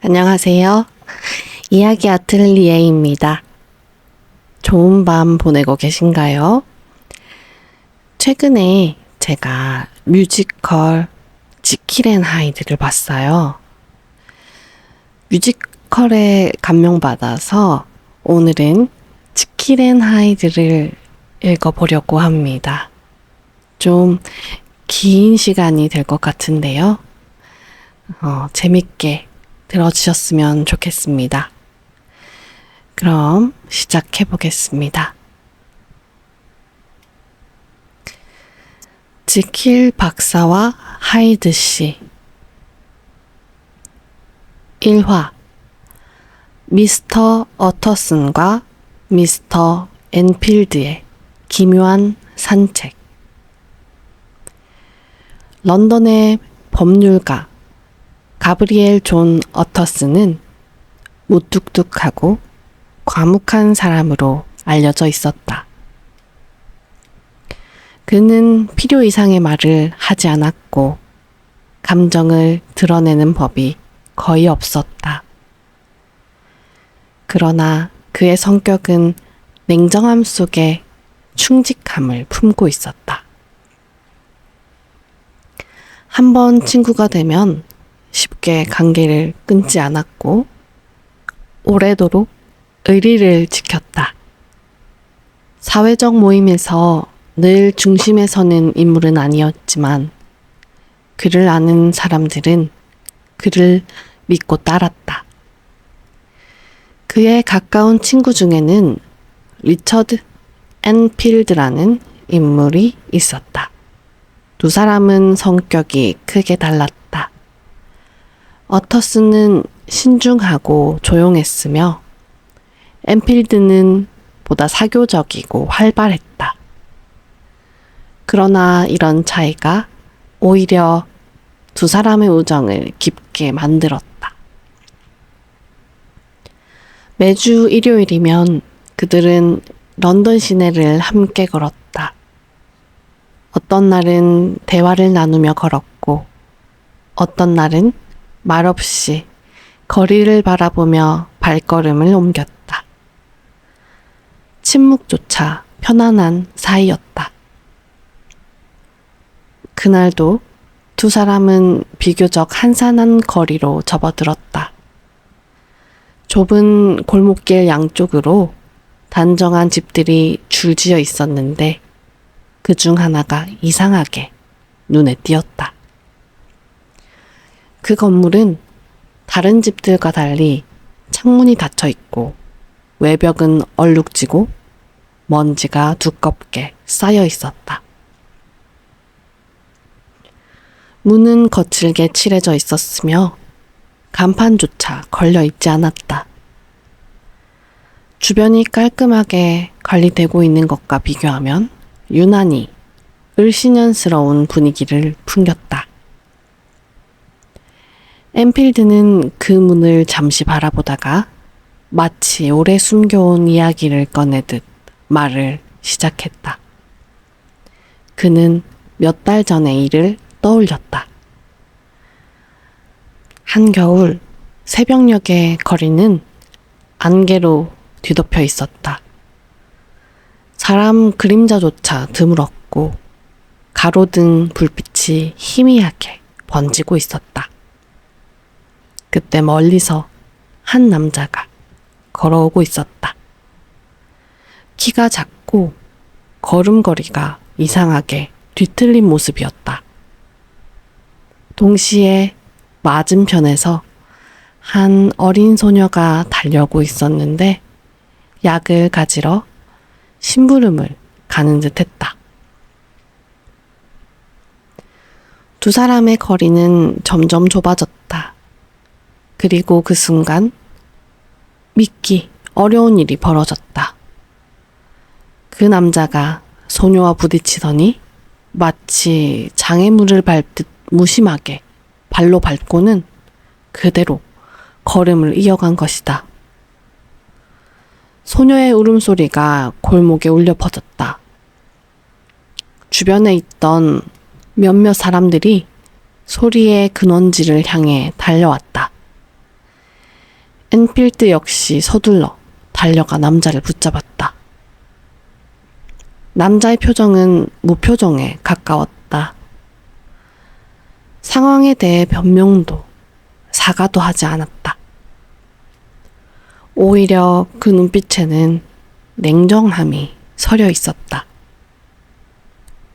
안녕하세요. 이야기 아틀리에입니다. 좋은 밤 보내고 계신가요? 최근에 제가 뮤지컬 지킬 앤 하이드를 봤어요. 뮤지컬에 감명받아서 오늘은 지킬 앤 하이드를 읽어보려고 합니다. 좀 긴 시간이 될 것 같은데요. 재밌게 들어주셨으면 좋겠습니다. 그럼 시작해 보겠습니다. 지킬 박사와 하이드 씨 1화 미스터 어터슨과 미스터 엔필드의 기묘한 산책. 런던의 법률가 가브리엘 존 어터슨은 무뚝뚝하고 과묵한 사람으로 알려져 있었다. 그는 필요 이상의 말을 하지 않았고 감정을 드러내는 법이 거의 없었다. 그러나 그의 성격은 냉정함 속에 충직함을 품고 있었다. 한번 친구가 되면 쉽게 관계를 끊지 않았고 오래도록 의리를 지켰다. 사회적 모임에서 늘 중심에 서는 인물은 아니었지만 그를 아는 사람들은 그를 믿고 따랐다. 그의 가까운 친구 중에는 리처드 엔필드라는 인물이 있었다. 두 사람은 성격이 크게 달랐다. 어터슨은 신중하고 조용했으며 엔필드는 보다 사교적이고 활발했다. 그러나 이런 차이가 오히려 두 사람의 우정을 깊게 만들었다. 매주 일요일이면 그들은 런던 시내를 함께 걸었다. 어떤 날은 대화를 나누며 걸었고 어떤 날은 말없이 거리를 바라보며 발걸음을 옮겼다. 침묵조차 편안한 사이였다. 그날도 두 사람은 비교적 한산한 거리로 접어들었다. 좁은 골목길 양쪽으로 단정한 집들이 줄지어 있었는데 그 중 하나가 이상하게 눈에 띄었다. 그 건물은 다른 집들과 달리 창문이 닫혀 있고 외벽은 얼룩지고 먼지가 두껍게 쌓여 있었다. 문은 거칠게 칠해져 있었으며 간판조차 걸려 있지 않았다. 주변이 깔끔하게 관리되고 있는 것과 비교하면 유난히 을씨년스러운 분위기를 풍겼다. 엔필드는 그 문을 잠시 바라보다가 마치 오래 숨겨온 이야기를 꺼내듯 말을 시작했다. 그는 몇 달 전의 일을 떠올렸다. 한겨울 새벽녘의 거리는 안개로 뒤덮여 있었다. 사람 그림자조차 드물었고 가로등 불빛이 희미하게 번지고 있었다. 그때 멀리서 한 남자가 걸어오고 있었다. 키가 작고 걸음걸이가 이상하게 뒤틀린 모습이었다. 동시에 맞은편에서 한 어린 소녀가 달려오고 있었는데 약을 가지러 심부름을 가는 듯 했다. 두 사람의 거리는 점점 좁아졌다. 그리고 그 순간 믿기 어려운 일이 벌어졌다. 그 남자가 소녀와 부딪히더니 마치 장애물을 밟듯 무심하게 발로 밟고는 그대로 걸음을 이어간 것이다. 소녀의 울음소리가 골목에 울려 퍼졌다. 주변에 있던 몇몇 사람들이 소리의 근원지를 향해 달려왔다. 엔필드 역시 서둘러 달려가 남자를 붙잡았다. 남자의 표정은 무표정에 가까웠다. 상황에 대해 변명도 사과도 하지 않았다. 오히려 그 눈빛에는 냉정함이 서려 있었다.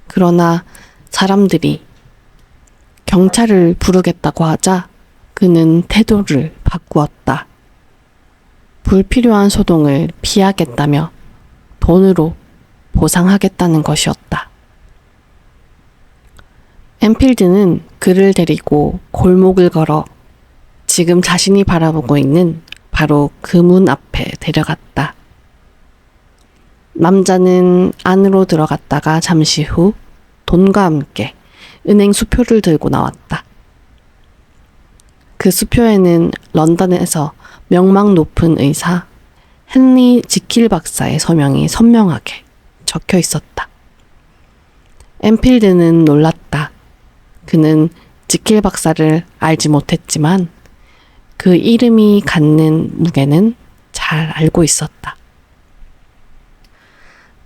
그러나 사람들이 경찰을 부르겠다고 하자 그는 태도를 바꾸었다. 불필요한 소동을 피하겠다며 돈으로 보상하겠다는 것이었다. 엔필드는 그를 데리고 골목을 걸어 지금 자신이 바라보고 있는 바로 그 문 앞에 데려갔다. 남자는 안으로 들어갔다가 잠시 후 돈과 함께 은행 수표를 들고 나왔다. 그 수표에는 런던에서 명망 높은 의사 헨리 지킬 박사의 서명이 선명하게 적혀 있었다. 엔필드는 놀랐다. 그는 지킬 박사를 알지 못했지만 그 이름이 갖는 무게는 잘 알고 있었다.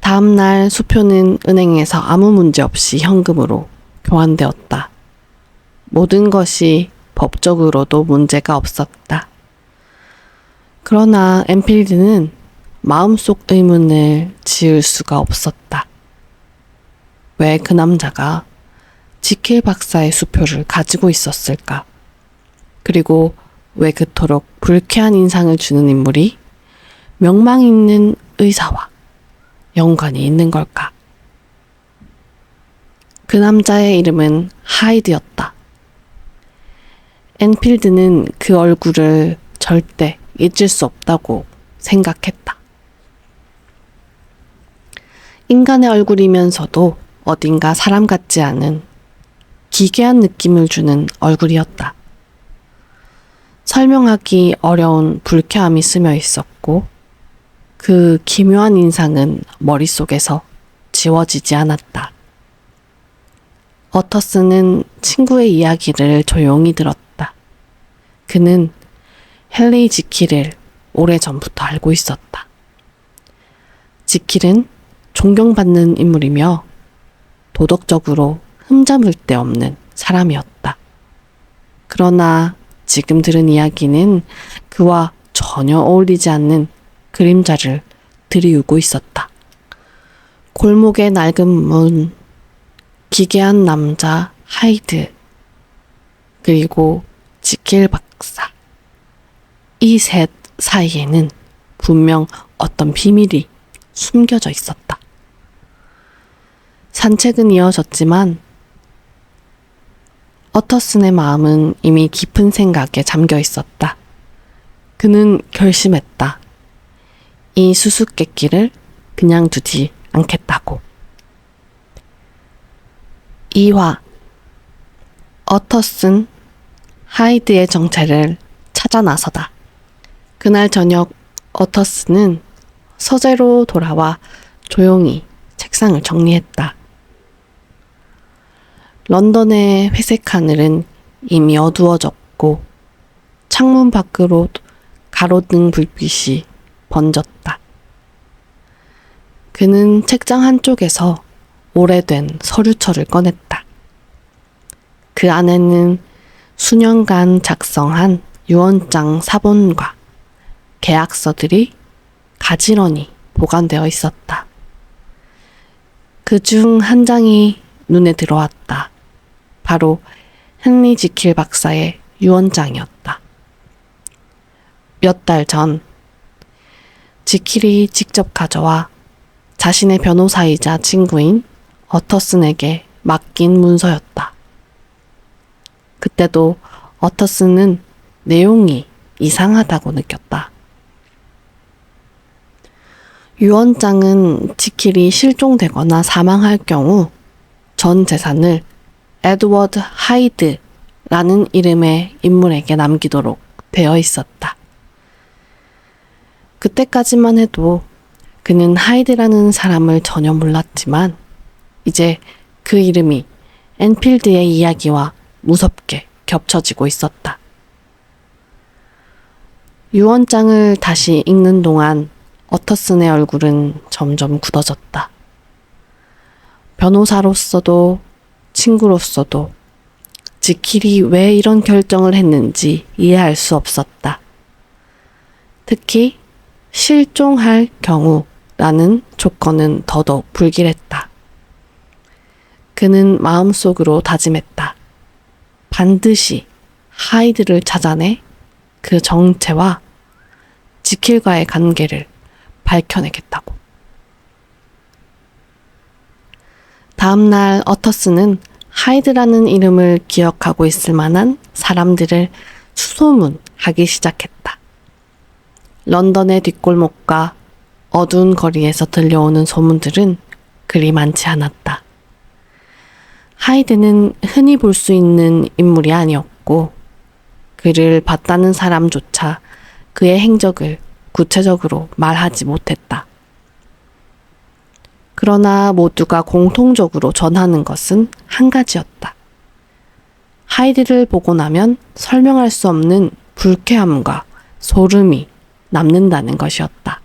다음 날 수표는 은행에서 아무 문제 없이 현금으로 교환되었다. 모든 것이 법적으로도 문제가 없었다. 그러나 엔필드는 마음속 의문을 지을 수가 없었다. 왜 그 남자가 지킬 박사의 수표를 가지고 있었을까? 그리고 왜 그토록 불쾌한 인상을 주는 인물이 명망 있는 의사와 연관이 있는 걸까? 그 남자의 이름은 하이드였다. 엔필드는 그 얼굴을 절대 잊을 수 없다고 생각했다. 인간의 얼굴이면서도 어딘가 사람 같지 않은 기괴한 느낌을 주는 얼굴이었다. 설명하기 어려운 불쾌함이 스며 있었고 그 기묘한 인상은 머릿속에서 지워지지 않았다. 어터스는 친구의 이야기를 조용히 들었다. 그는 헨리 지킬을 오래전부터 알고 있었다. 지킬은 존경받는 인물이며 도덕적으로 흠잡을 데 없는 사람이었다. 그러나 지금 들은 이야기는 그와 전혀 어울리지 않는 그림자를 들이우고 있었다. 골목의 낡은 문, 기괴한 남자 하이드, 그리고 지킬 박사. 이 셋 사이에는 분명 어떤 비밀이 숨겨져 있었다. 산책은 이어졌지만 어터슨의 마음은 이미 깊은 생각에 잠겨 있었다. 그는 결심했다. 이 수수께끼를 그냥 두지 않겠다고. 2화 어터슨 하이드의 정체를 찾아 나서다. 그날 저녁 어터슨은 서재로 돌아와 조용히 책상을 정리했다. 런던의 회색 하늘은 이미 어두워졌고 창문 밖으로 가로등 불빛이 번졌다. 그는 책장 한쪽에서 오래된 서류철을 꺼냈다. 그 안에는 수년간 작성한 유언장 사본과 계약서들이 가지런히 보관되어 있었다. 그중 한 장이 눈에 들어왔다. 바로 헨리 지킬 박사의 유언장이었다. 몇 달 전 지킬이 직접 가져와 자신의 변호사이자 친구인 어터슨에게 맡긴 문서였다. 그때도 어터슨은 내용이 이상하다고 느꼈다. 유언장은 지킬이 실종되거나 사망할 경우 전 재산을 에드워드 하이드라는 이름의 인물에게 남기도록 되어 있었다. 그때까지만 해도 그는 하이드라는 사람을 전혀 몰랐지만 이제 그 이름이 엔필드의 이야기와 무섭게 겹쳐지고 있었다. 유언장을 다시 읽는 동안 어터슨의 얼굴은 점점 굳어졌다. 변호사로서도 친구로서도 지킬이 왜 이런 결정을 했는지 이해할 수 없었다. 특히 실종할 경우라는 조건은 더더욱 불길했다. 그는 마음속으로 다짐했다. 반드시 하이드를 찾아내 그 정체와 지킬과의 관계를 밝혀내겠다고. 다음날 어터슨은 하이드라는 이름을 기억하고 있을 만한 사람들을 수소문하기 시작했다. 런던의 뒷골목과 어두운 거리에서 들려오는 소문들은 그리 많지 않았다. 하이드는 흔히 볼 수 있는 인물이 아니었고 그를 봤다는 사람조차 그의 행적을 구체적으로 말하지 못했다. 그러나 모두가 공통적으로 전하는 것은 한 가지였다. 하이드를 보고 나면 설명할 수 없는 불쾌함과 소름이 남는다는 것이었다.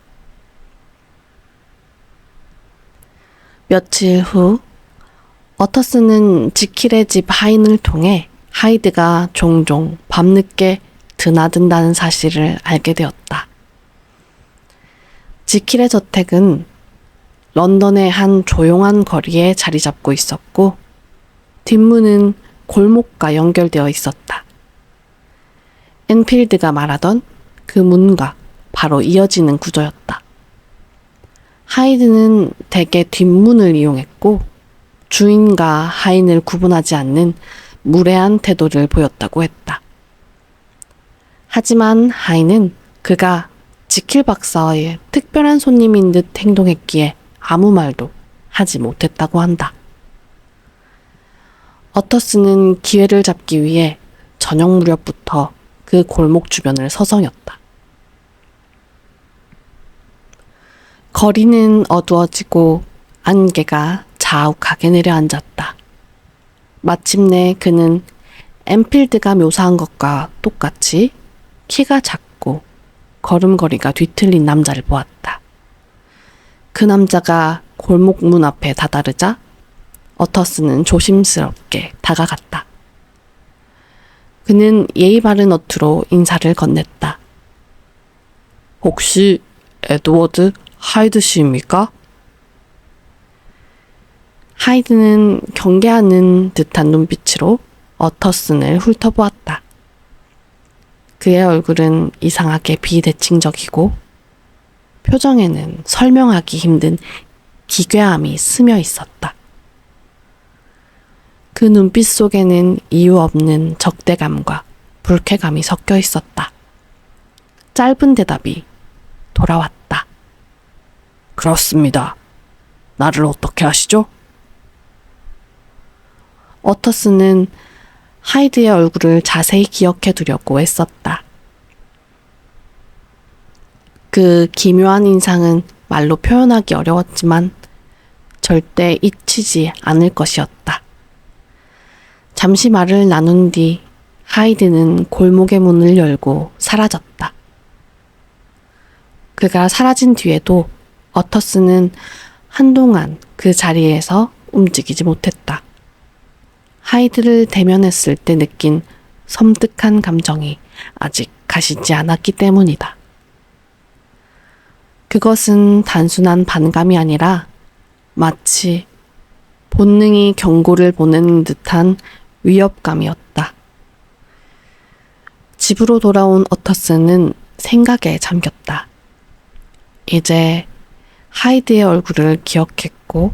며칠 후 어터슨은 지킬의 집 하인을 통해 하이드가 종종 밤늦게 드나든다는 사실을 알게 되었다. 지킬의 저택은 런던의 한 조용한 거리에 자리 잡고 있었고 뒷문은 골목과 연결되어 있었다. 엔필드가 말하던 그 문과 바로 이어지는 구조였다. 하이드는 대개 뒷문을 이용했고 주인과 하인을 구분하지 않는 무례한 태도를 보였다고 했다. 하지만 하인은 그가 지킬 박사의 특별한 손님인 듯 행동했기에 아무 말도 하지 못했다고 한다. 어터슨은 기회를 잡기 위해 저녁 무렵부터 그 골목 주변을 서성였다. 거리는 어두워지고 안개가 자욱하게 내려앉았다. 마침내 그는 엔필드가 묘사한 것과 똑같이 키가 작고 걸음걸이가 뒤틀린 남자를 보았다. 그 남자가 골목 문 앞에 다다르자 어터슨은 조심스럽게 다가갔다. 그는 예의 바른 어투로 인사를 건넸다. 혹시 에드워드 하이드 씨입니까? 하이드는 경계하는 듯한 눈빛으로 어터슨을 훑어보았다. 그의 얼굴은 이상하게 비대칭적이고 표정에는 설명하기 힘든 기괴함이 스며 있었다. 그 눈빛 속에는 이유 없는 적대감과 불쾌감이 섞여 있었다. 짧은 대답이 돌아왔다. 그렇습니다. 나를 어떻게 아시죠? 어터슨은 하이드의 얼굴을 자세히 기억해 두려고 애썼다. 그 기묘한 인상은 말로 표현하기 어려웠지만 절대 잊히지 않을 것이었다. 잠시 말을 나눈 뒤 하이드는 골목의 문을 열고 사라졌다. 그가 사라진 뒤에도 어터슨은 한동안 그 자리에서 움직이지 못했다. 하이드를 대면했을 때 느낀 섬뜩한 감정이 아직 가시지 않았기 때문이다. 그것은 단순한 반감이 아니라 마치 본능이 경고를 보낸 듯한 위협감이었다. 집으로 돌아온 어터슨은 생각에 잠겼다. 이제 하이드의 얼굴을 기억했고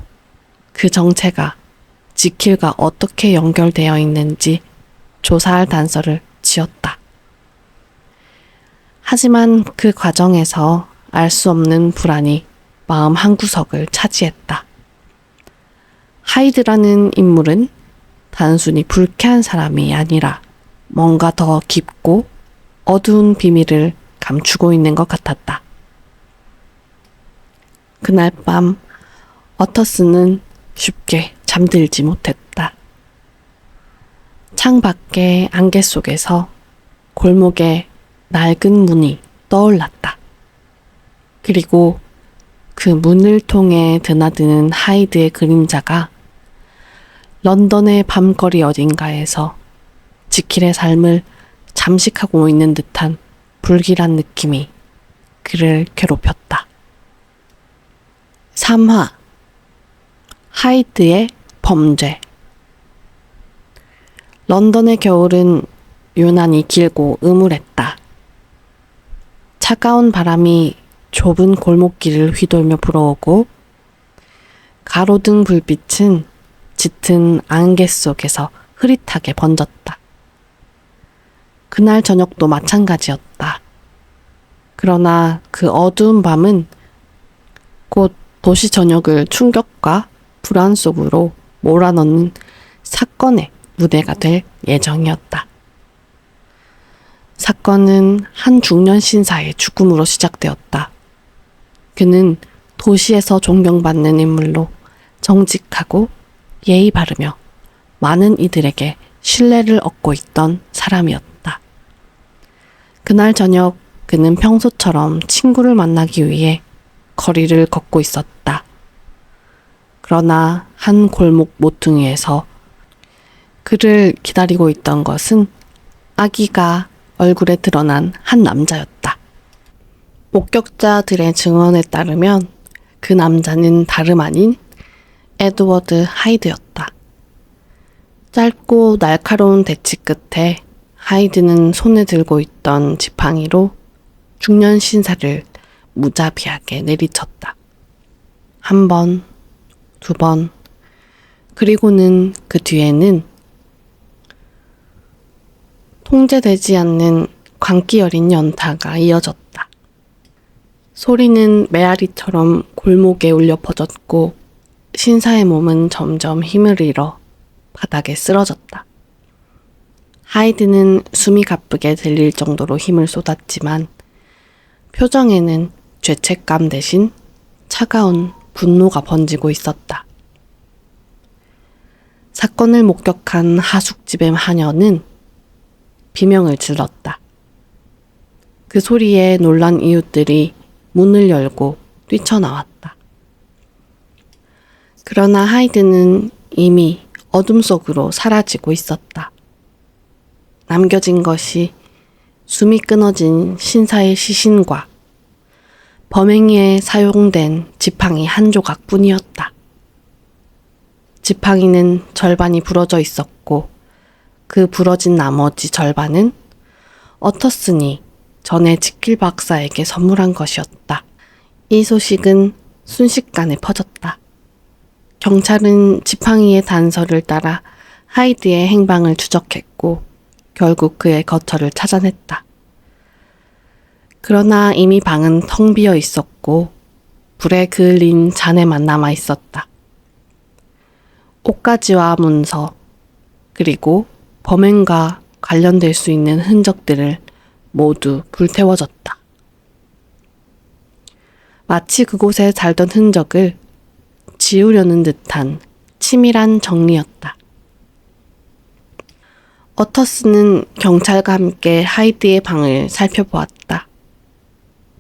그 정체가 지킬과 어떻게 연결되어 있는지 조사할 단서를 지었다. 하지만 그 과정에서 알 수 없는 불안이 마음 한구석을 차지했다. 하이드라는 인물은 단순히 불쾌한 사람이 아니라 뭔가 더 깊고 어두운 비밀을 감추고 있는 것 같았다. 그날 밤 어터슨은 쉽게 잠들지 못했다. 창밖의 안개 속에서 골목에 낡은 문이 떠올랐다. 그리고 그 문을 통해 드나드는 하이드의 그림자가 런던의 밤거리 어딘가에서 지킬의 삶을 잠식하고 있는 듯한 불길한 느낌이 그를 괴롭혔다. 3화 하이드의 범죄. 런던의 겨울은 유난히 길고 음울했다. 차가운 바람이 좁은 골목길을 휘돌며 불어오고 가로등 불빛은 짙은 안개 속에서 흐릿하게 번졌다. 그날 저녁도 마찬가지였다. 그러나 그 어두운 밤은 곧 도시 저녁을 충격과 불안 속으로 몰아넣는 사건의 무대가 될 예정이었다. 사건은 한 중년 신사의 죽음으로 시작되었다. 그는 도시에서 존경받는 인물로 정직하고 예의 바르며 많은 이들에게 신뢰를 얻고 있던 사람이었다. 그날 저녁 그는 평소처럼 친구를 만나기 위해 거리를 걷고 있었다. 그러나 한 골목 모퉁이에서 그를 기다리고 있던 것은 아기가 얼굴에 드러난 한 남자였다. 목격자들의 증언에 따르면 그 남자는 다름 아닌 에드워드 하이드였다. 짧고 날카로운 대치 끝에 하이드는 손에 들고 있던 지팡이로 중년 신사를 무자비하게 내리쳤다. 한 번, 두 번, 그리고는 그 뒤에는 통제되지 않는 광기 어린 연타가 이어졌다. 소리는 메아리처럼 골목에 울려 퍼졌고 신사의 몸은 점점 힘을 잃어 바닥에 쓰러졌다. 하이드는 숨이 가쁘게 들릴 정도로 힘을 쏟았지만 표정에는 죄책감 대신 차가운 분노가 번지고 있었다. 사건을 목격한 하숙집의 하녀는 비명을 질렀다. 그 소리에 놀란 이웃들이 문을 열고 뛰쳐나왔다. 그러나 하이드는 이미 어둠 속으로 사라지고 있었다. 남겨진 것이 숨이 끊어진 신사의 시신과 범행에 사용된 지팡이 한 조각뿐이었다. 지팡이는 절반이 부러져 있었고 그 부러진 나머지 절반은 어터슨이 전에 지킬 박사에게 선물한 것이었다. 이 소식은 순식간에 퍼졌다. 경찰은 지팡이의 단서를 따라 하이드의 행방을 추적했고 결국 그의 거처를 찾아냈다. 그러나 이미 방은 텅 비어 있었고 불에 그을린 잔해만 남아 있었다. 옷가지와 문서, 그리고 범행과 관련될 수 있는 흔적들을 모두 불태워졌다. 마치 그곳에 살던 흔적을 지우려는 듯한 치밀한 정리였다. 어터스는 경찰과 함께 하이드의 방을 살펴보았다.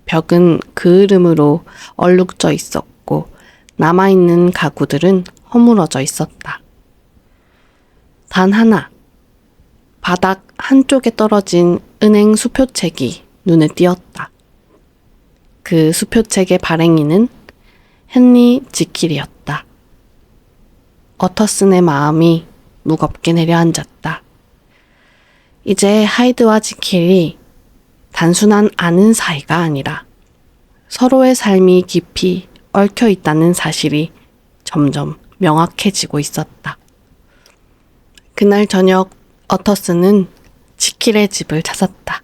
벽은 그을음으로 얼룩져 있었고 남아있는 가구들은 허물어져 있었다. 단 하나, 바닥 한쪽에 떨어진 은행 수표책이 눈에 띄었다. 그 수표책의 발행인은 헨리 지킬이었다. 어터슨의 마음이 무겁게 내려앉았다. 이제 하이드와 지킬이 단순한 아는 사이가 아니라 서로의 삶이 깊이 얽혀 있다는 사실이 점점 명확해지고 있었다. 그날 저녁 어터슨은 지킬의 집을 찾았다.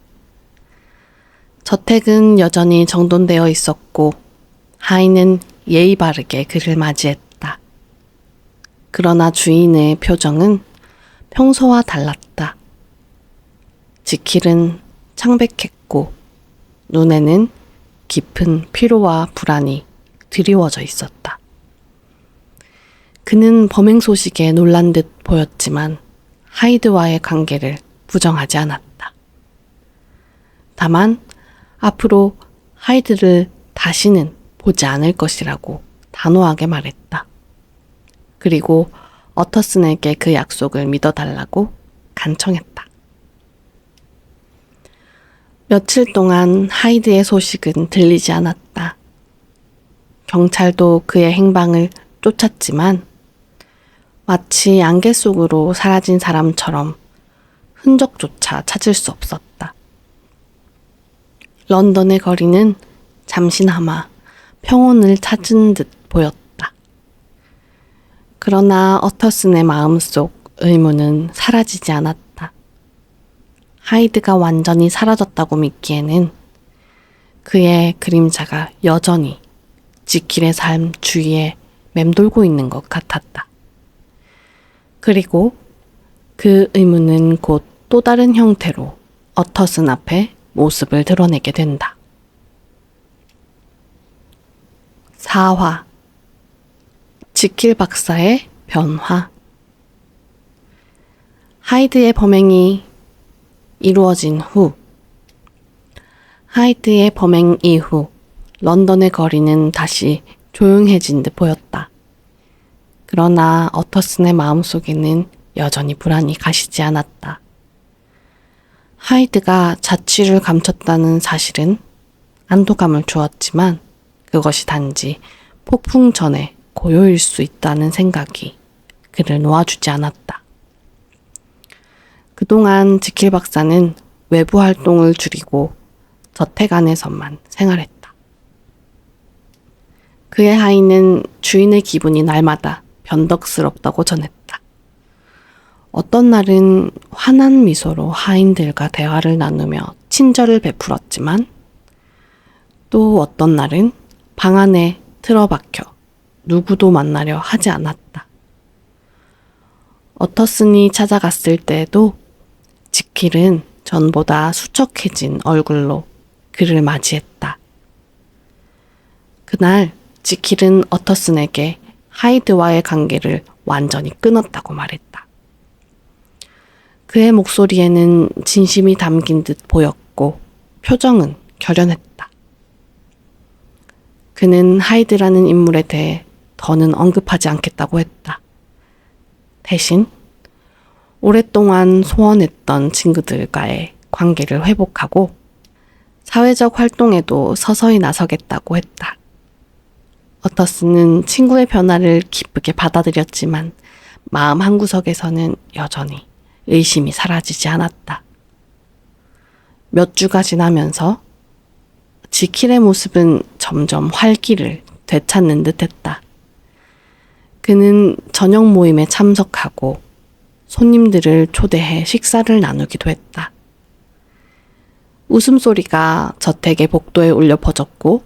저택은 여전히 정돈되어 있었고 하이는 예의 바르게 그를 맞이했다. 그러나 주인의 표정은 평소와 달랐다. 지킬은 창백했고 눈에는 깊은 피로와 불안이 드리워져 있었다. 그는 범행 소식에 놀란 듯 보였지만 하이드와의 관계를 부정하지 않았다. 다만 앞으로 하이드를 다시는 보지 않을 것이라고 단호하게 말했다. 그리고 어터슨에게 그 약속을 믿어달라고 간청했다. 며칠 동안 하이드의 소식은 들리지 않았다. 경찰도 그의 행방을 쫓았지만 마치 안개 속으로 사라진 사람처럼 흔적조차 찾을 수 없었다. 런던의 거리는 잠시나마 평온을 찾은 듯 보였다. 그러나 어터슨의 마음속 의문은 사라지지 않았다. 하이드가 완전히 사라졌다고 믿기에는 그의 그림자가 여전히 지킬의 삶 주위에 맴돌고 있는 것 같았다. 그리고 그 의문은 곧 또 다른 형태로 어터슨 앞에 모습을 드러내게 된다. 4화 지킬 박사의 변화. 하이드의 범행이 이루어진 후, 하이드의 범행 이후 런던의 거리는 다시 조용해진 듯 보였다. 그러나 어터슨의 마음속에는 여전히 불안이 가시지 않았다. 하이드가 자취를 감췄다는 사실은 안도감을 주었지만 그것이 단지 폭풍 전의 고요일 수 있다는 생각이 그를 놓아주지 않았다. 그동안 지킬 박사는 외부 활동을 줄이고 저택 안에서만 생활했다. 그의 하인은 주인의 기분이 날마다 변덕스럽다고 전했다. 어떤 날은 환한 미소로 하인들과 대화를 나누며 친절을 베풀었지만 또 어떤 날은 방 안에 틀어박혀 누구도 만나려 하지 않았다. 어터슨이 찾아갔을 때에도 지킬은 전보다 수척해진 얼굴로 그를 맞이했다. 그날 지킬은 어터슨에게 하이드와의 관계를 완전히 끊었다고 말했다. 그의 목소리에는 진심이 담긴 듯 보였고 표정은 결연했다. 그는 하이드라는 인물에 대해 더는 언급하지 않겠다고 했다. 대신 오랫동안 소원했던 친구들과의 관계를 회복하고 사회적 활동에도 서서히 나서겠다고 했다. 어터슨은 친구의 변화를 기쁘게 받아들였지만 마음 한구석에서는 여전히 의심이 사라지지 않았다. 몇 주가 지나면서 지킬의 모습은 점점 활기를 되찾는 듯했다. 그는 저녁 모임에 참석하고 손님들을 초대해 식사를 나누기도 했다. 웃음소리가 저택의 복도에 울려 퍼졌고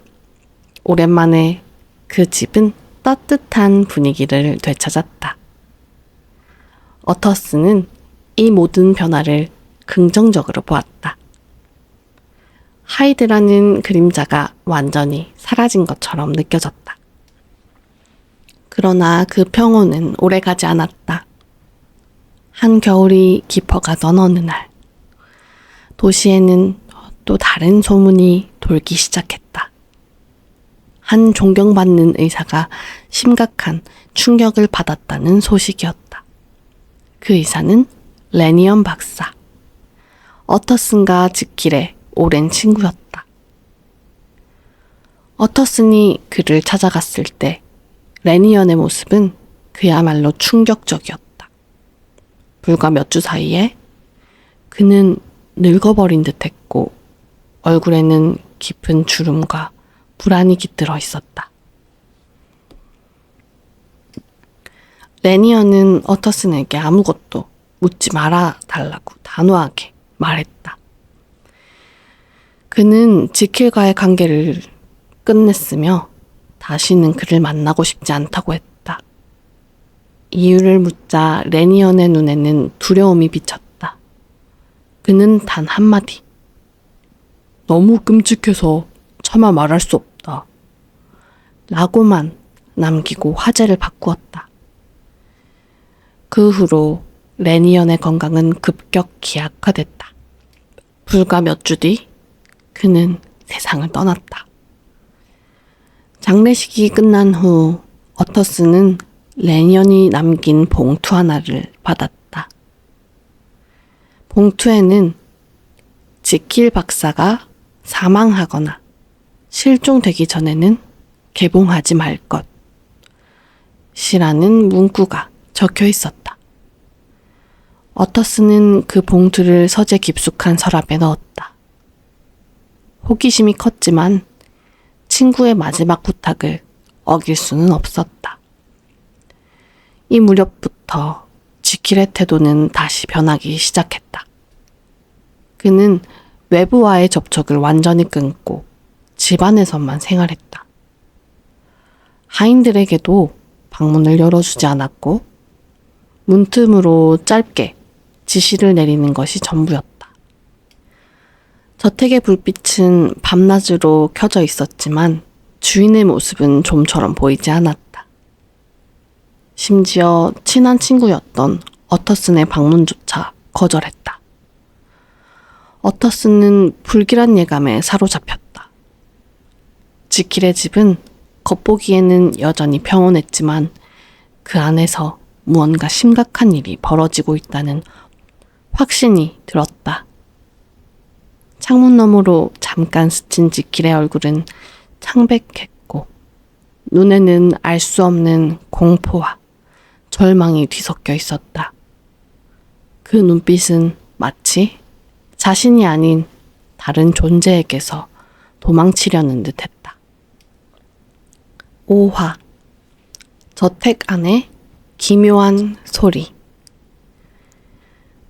오랜만에 그 집은 따뜻한 분위기를 되찾았다. 어터슨은 이 모든 변화를 긍정적으로 보았다. 하이드라는 그림자가 완전히 사라진 것처럼 느껴졌다. 그러나 그 평온은 오래가지 않았다. 한겨울이 깊어가던 어느 날, 도시에는 또 다른 소문이 돌기 시작했다. 한 존경받는 의사가 심각한 충격을 받았다는 소식이었다. 그 의사는 레니언 박사. 어터슨과 지킬의 오랜 친구였다. 어터슨이 그를 찾아갔을 때 레니언의 모습은 그야말로 충격적이었다. 불과 몇 주 사이에 그는 늙어버린 듯했고 얼굴에는 깊은 주름과 불안이 깃들어 있었다. 레니언은 어터슨에게 아무것도 묻지 말아 달라고 단호하게 말했다. 그는 지킬과의 관계를 끝냈으며 다시는 그를 만나고 싶지 않다고 했다. 이유를 묻자 레니언의 눈에는 두려움이 비쳤다. 그는 단 한마디. 너무 끔찍해서 차마 말할 수 없다. 라고만 남기고 화제를 바꾸었다. 그 후로 레니언의 건강은 급격히 악화됐다. 불과 몇 주 뒤 그는 세상을 떠났다. 장례식이 끝난 후 어터스는 레니언이 남긴 봉투 하나를 받았다. 봉투에는 지킬 박사가 사망하거나 실종되기 전에는 개봉하지 말 것. 시라는 문구가 적혀 있었다. 어터스는 그 봉투를 서재 깊숙한 서랍에 넣었다. 호기심이 컸지만 친구의 마지막 부탁을 어길 수는 없었다. 이 무렵부터 지킬의 태도는 다시 변하기 시작했다. 그는 외부와의 접촉을 완전히 끊고 집안에서만 생활했다. 하인들에게도 방문을 열어주지 않았고 문틈으로 짧게 지시를 내리는 것이 전부였다. 저택의 불빛은 밤낮으로 켜져 있었지만 주인의 모습은 좀처럼 보이지 않았다. 심지어 친한 친구였던 어터슨의 방문조차 거절했다. 어터슨은 불길한 예감에 사로잡혔다. 지킬의 집은 겉보기에는 여전히 평온했지만 그 안에서 무언가 심각한 일이 벌어지고 있다는 확신이 들었다. 창문 너머로 잠깐 스친 지킬의 얼굴은 창백했고 눈에는 알 수 없는 공포와 절망이 뒤섞여 있었다. 그 눈빛은 마치 자신이 아닌 다른 존재에게서 도망치려는 듯했다. 5화 저택 안에 기묘한 소리.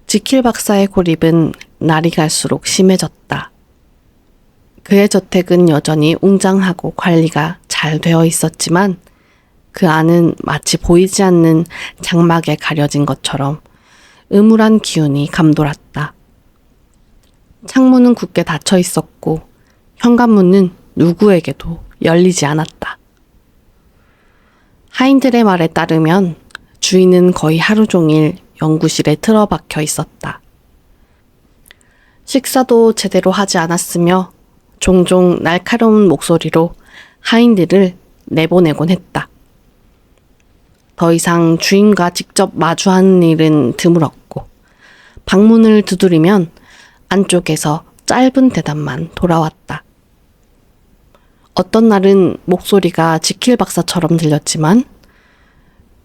지킬 박사의 고립은 날이 갈수록 심해졌다. 그의 저택은 여전히 웅장하고 관리가 잘 되어 있었지만 그 안은 마치 보이지 않는 장막에 가려진 것처럼 음울한 기운이 감돌았다. 창문은 굳게 닫혀 있었고 현관문은 누구에게도 열리지 않았다. 하인들의 말에 따르면 주인은 거의 하루 종일 연구실에 틀어박혀 있었다. 식사도 제대로 하지 않았으며 종종 날카로운 목소리로 하인들을 내보내곤 했다. 더 이상 주인과 직접 마주하는 일은 드물었고 방문을 두드리면 안쪽에서 짧은 대답만 돌아왔다. 어떤 날은 목소리가 지킬 박사처럼 들렸지만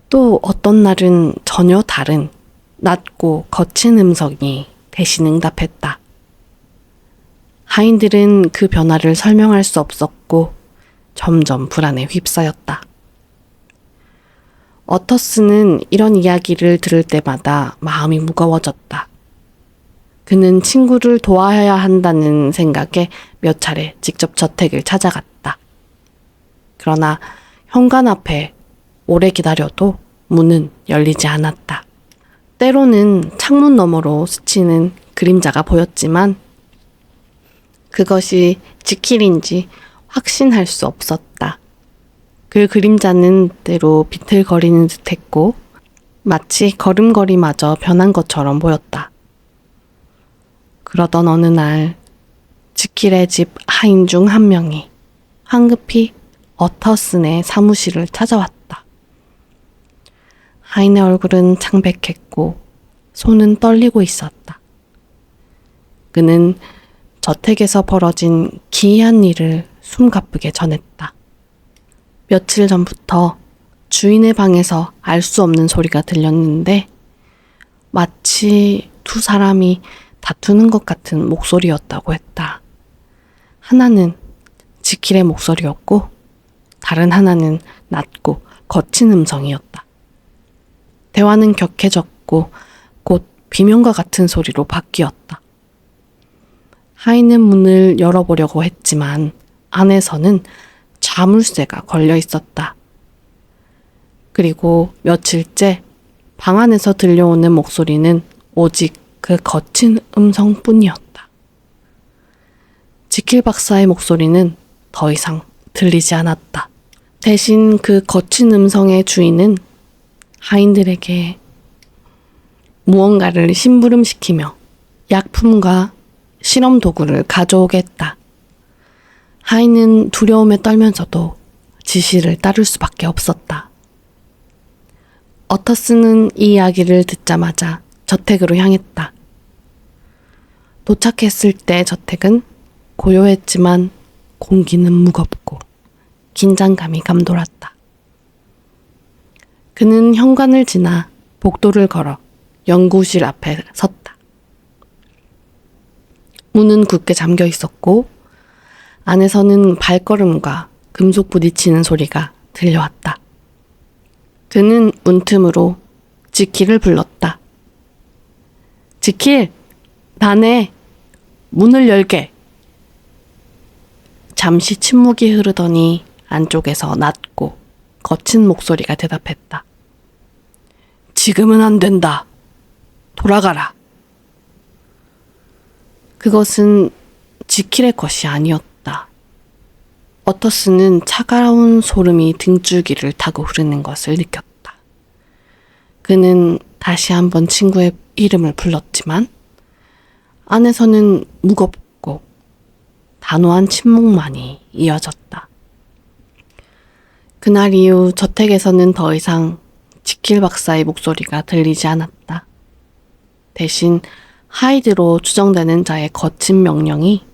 또 어떤 날은 전혀 다른 낮고 거친 음성이 대신 응답했다. 하인들은 그 변화를 설명할 수 없었고 점점 불안에 휩싸였다. 어터스는 이런 이야기를 들을 때마다 마음이 무거워졌다. 그는 친구를 도와야 한다는 생각에 몇 차례 직접 저택을 찾아갔다. 그러나 현관 앞에 오래 기다려도 문은 열리지 않았다. 때로는 창문 너머로 스치는 그림자가 보였지만 그것이 지킬인지 확신할 수 없었다. 그 그림자는 때로 비틀거리는 듯했고 마치 걸음걸이마저 변한 것처럼 보였다. 그러던 어느 날 지킬의 집 하인 중 한 명이 황급히 어터슨의 사무실을 찾아왔다. 하인의 얼굴은 창백했고 손은 떨리고 있었다. 그는 저택에서 벌어진 기이한 일을 숨가쁘게 전했다. 며칠 전부터 주인의 방에서 알 수 없는 소리가 들렸는데 마치 두 사람이 다투는 것 같은 목소리였다고 했다. 하나는 지킬의 목소리였고 다른 하나는 낮고 거친 음성이었다. 대화는 격해졌고 곧 비명과 같은 소리로 바뀌었다. 하인은 문을 열어보려고 했지만 안에서는 자물쇠가 걸려 있었다. 그리고 며칠째 방 안에서 들려오는 목소리는 오직 그 거친 음성뿐이었다. 지킬 박사의 목소리는 더 이상 들리지 않았다. 대신 그 거친 음성의 주인은 하인들에게 무언가를 심부름시키며 약품과 실험 도구를 가져오겠다. 하인은 두려움에 떨면서도 지시를 따를 수밖에 없었다. 어터스는 이 이야기를 듣자마자 저택으로 향했다. 도착했을 때 저택은 고요했지만 공기는 무겁고 긴장감이 감돌았다. 그는 현관을 지나 복도를 걸어 연구실 앞에 섰다. 문은 굳게 잠겨 있었고 안에서는 발걸음과 금속 부딪히는 소리가 들려왔다. 그는 문틈으로 지킬을 불렀다. 지킬, 나네. 문을 열게. 잠시 침묵이 흐르더니 안쪽에서 낮고 거친 목소리가 대답했다. 지금은 안 된다. 돌아가라. 그것은 지킬의 것이 아니었다. 어터스는 차가운 소름이 등줄기를 타고 흐르는 것을 느꼈다. 그는 다시 한번 친구의 이름을 불렀지만 안에서는 무겁고 단호한 침묵만이 이어졌다. 그날 이후 저택에서는 더 이상 지킬 박사의 목소리가 들리지 않았다. 대신 하이드로 추정되는 자의 거친 명령이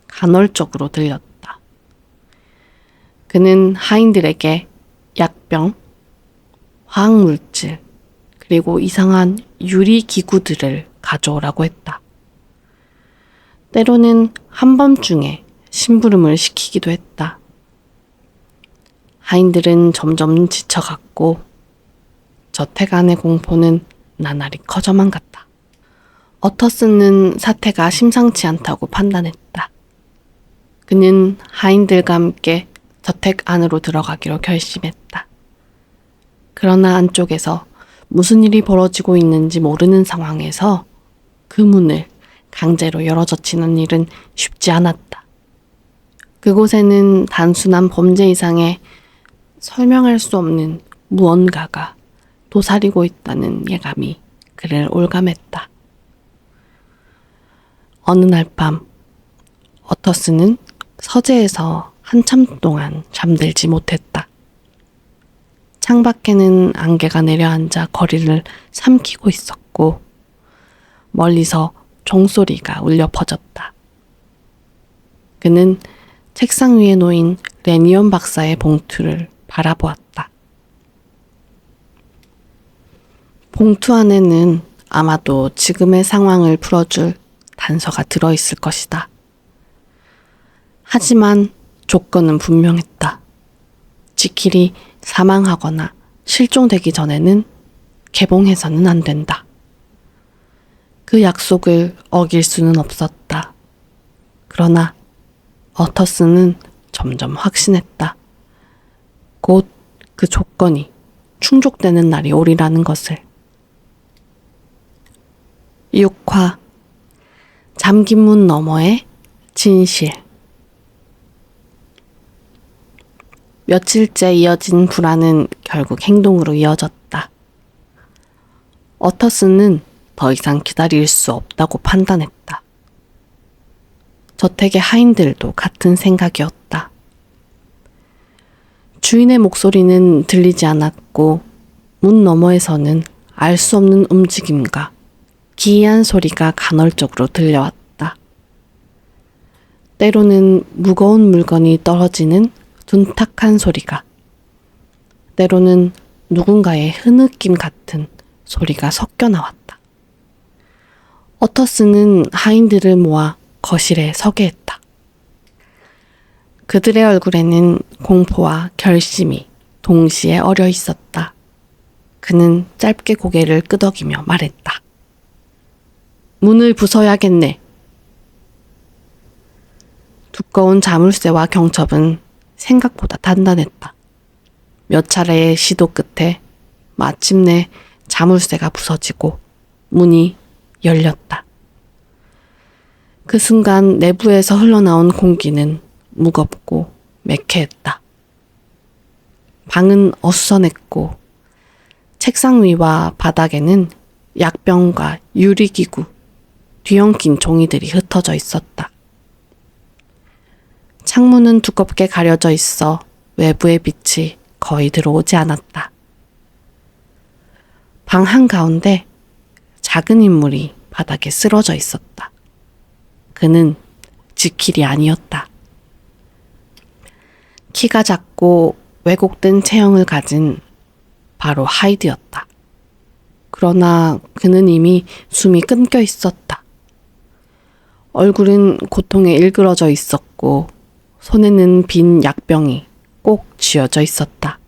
간헐적으로 들렸다. 그는 하인들에게 약병, 화학물질, 그리고 이상한 유리기구들을 가져오라고 했다. 때로는 한밤중에 심부름을 시키기도 했다. 하인들은 점점 지쳐갔고 저택 안의 공포는 나날이 커져만 갔다. 어터스는 사태가 심상치 않다고 판단했다. 그는 하인들과 함께 저택 안으로 들어가기로 결심했다. 그러나 안쪽에서 무슨 일이 벌어지고 있는지 모르는 상황에서 그 문을 강제로 열어젖히는 일은 쉽지 않았다. 그곳에는 단순한 범죄 이상의 설명할 수 없는 무언가가 도사리고 있다는 예감이 그를 올감했다. 어느 날 밤, 어터스는 서재에서 한참 동안 잠들지 못했다. 창밖에는 안개가 내려앉아 거리를 삼키고 있었고 멀리서 종소리가 울려 퍼졌다. 그는 책상 위에 놓인 레니온 박사의 봉투를 바라보았다. 봉투 안에는 아마도 지금의 상황을 풀어줄 단서가 들어있을 것이다. 하지만 조건은 분명했다. 지킬이 사망하거나 실종되기 전에는 개봉해서는 안 된다. 그 약속을 어길 수는 없었다. 그러나 어터스는 점점 확신했다. 곧 그 조건이 충족되는 날이 오리라는 것을. 6화 잠긴 문 너머의 진실. 며칠째 이어진 불안은 결국 행동으로 이어졌다. 어터스는 더 이상 기다릴 수 없다고 판단했다. 저택의 하인들도 같은 생각이었다. 주인의 목소리는 들리지 않았고 문 너머에서는 알 수 없는 움직임과 기이한 소리가 간헐적으로 들려왔다. 때로는 무거운 물건이 떨어지는 둔탁한 소리가, 때로는 누군가의 흐느낌 같은 소리가 섞여 나왔다. 어터스는 하인들을 모아 거실에 서게 했다. 그들의 얼굴에는 공포와 결심이 동시에 어려 있었다. 그는 짧게 고개를 끄덕이며 말했다. 문을 부숴야겠네. 두꺼운 자물쇠와 경첩은 생각보다 단단했다. 몇 차례의 시도 끝에 마침내 자물쇠가 부서지고 문이 열렸다. 그 순간 내부에서 흘러나온 공기는 무겁고 매캐했다. 방은 어수선했고 책상 위와 바닥에는 약병과 유리기구, 뒤엉킨 종이들이 흩어져 있었다. 창문은 두껍게 가려져 있어 외부의 빛이 거의 들어오지 않았다. 방 한가운데 작은 인물이 바닥에 쓰러져 있었다. 그는 지킬이 아니었다. 키가 작고 왜곡된 체형을 가진 바로 하이드였다. 그러나 그는 이미 숨이 끊겨 있었다. 얼굴은 고통에 일그러져 있었고 손에는 빈 약병이 꼭 쥐어져 있었다.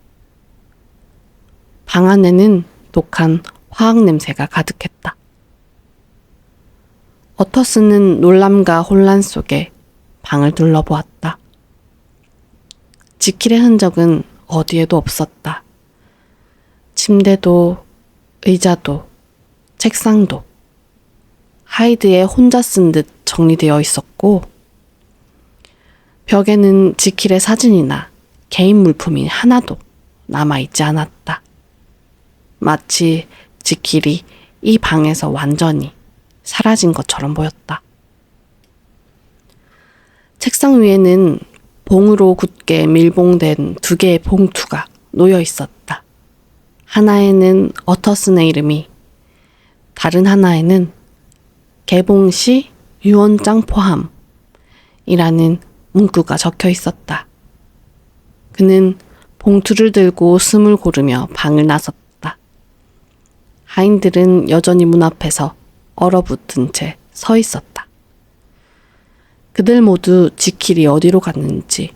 방 안에는 독한 화학 냄새가 가득했다. 어터스는 놀람과 혼란 속에 방을 둘러보았다. 지킬의 흔적은 어디에도 없었다. 침대도, 의자도, 책상도 하이드의 혼자 쓴 듯 정리되어 있었고, 벽에는 지킬의 사진이나 개인 물품이 하나도 남아있지 않았다. 마치 지킬이 이 방에서 완전히 사라진 것처럼 보였다. 책상 위에는 봉으로 굳게 밀봉된 2개의 봉투가 놓여 있었다. 하나에는 어터슨의 이름이, 다른 하나에는 개봉 시 유언장 포함이라는 문구가 적혀 있었다. 그는 봉투를 들고 숨을 고르며 방을 나섰다. 하인들은 여전히 문 앞에서 얼어붙은 채 서 있었다. 그들 모두 지킬이 어디로 갔는지,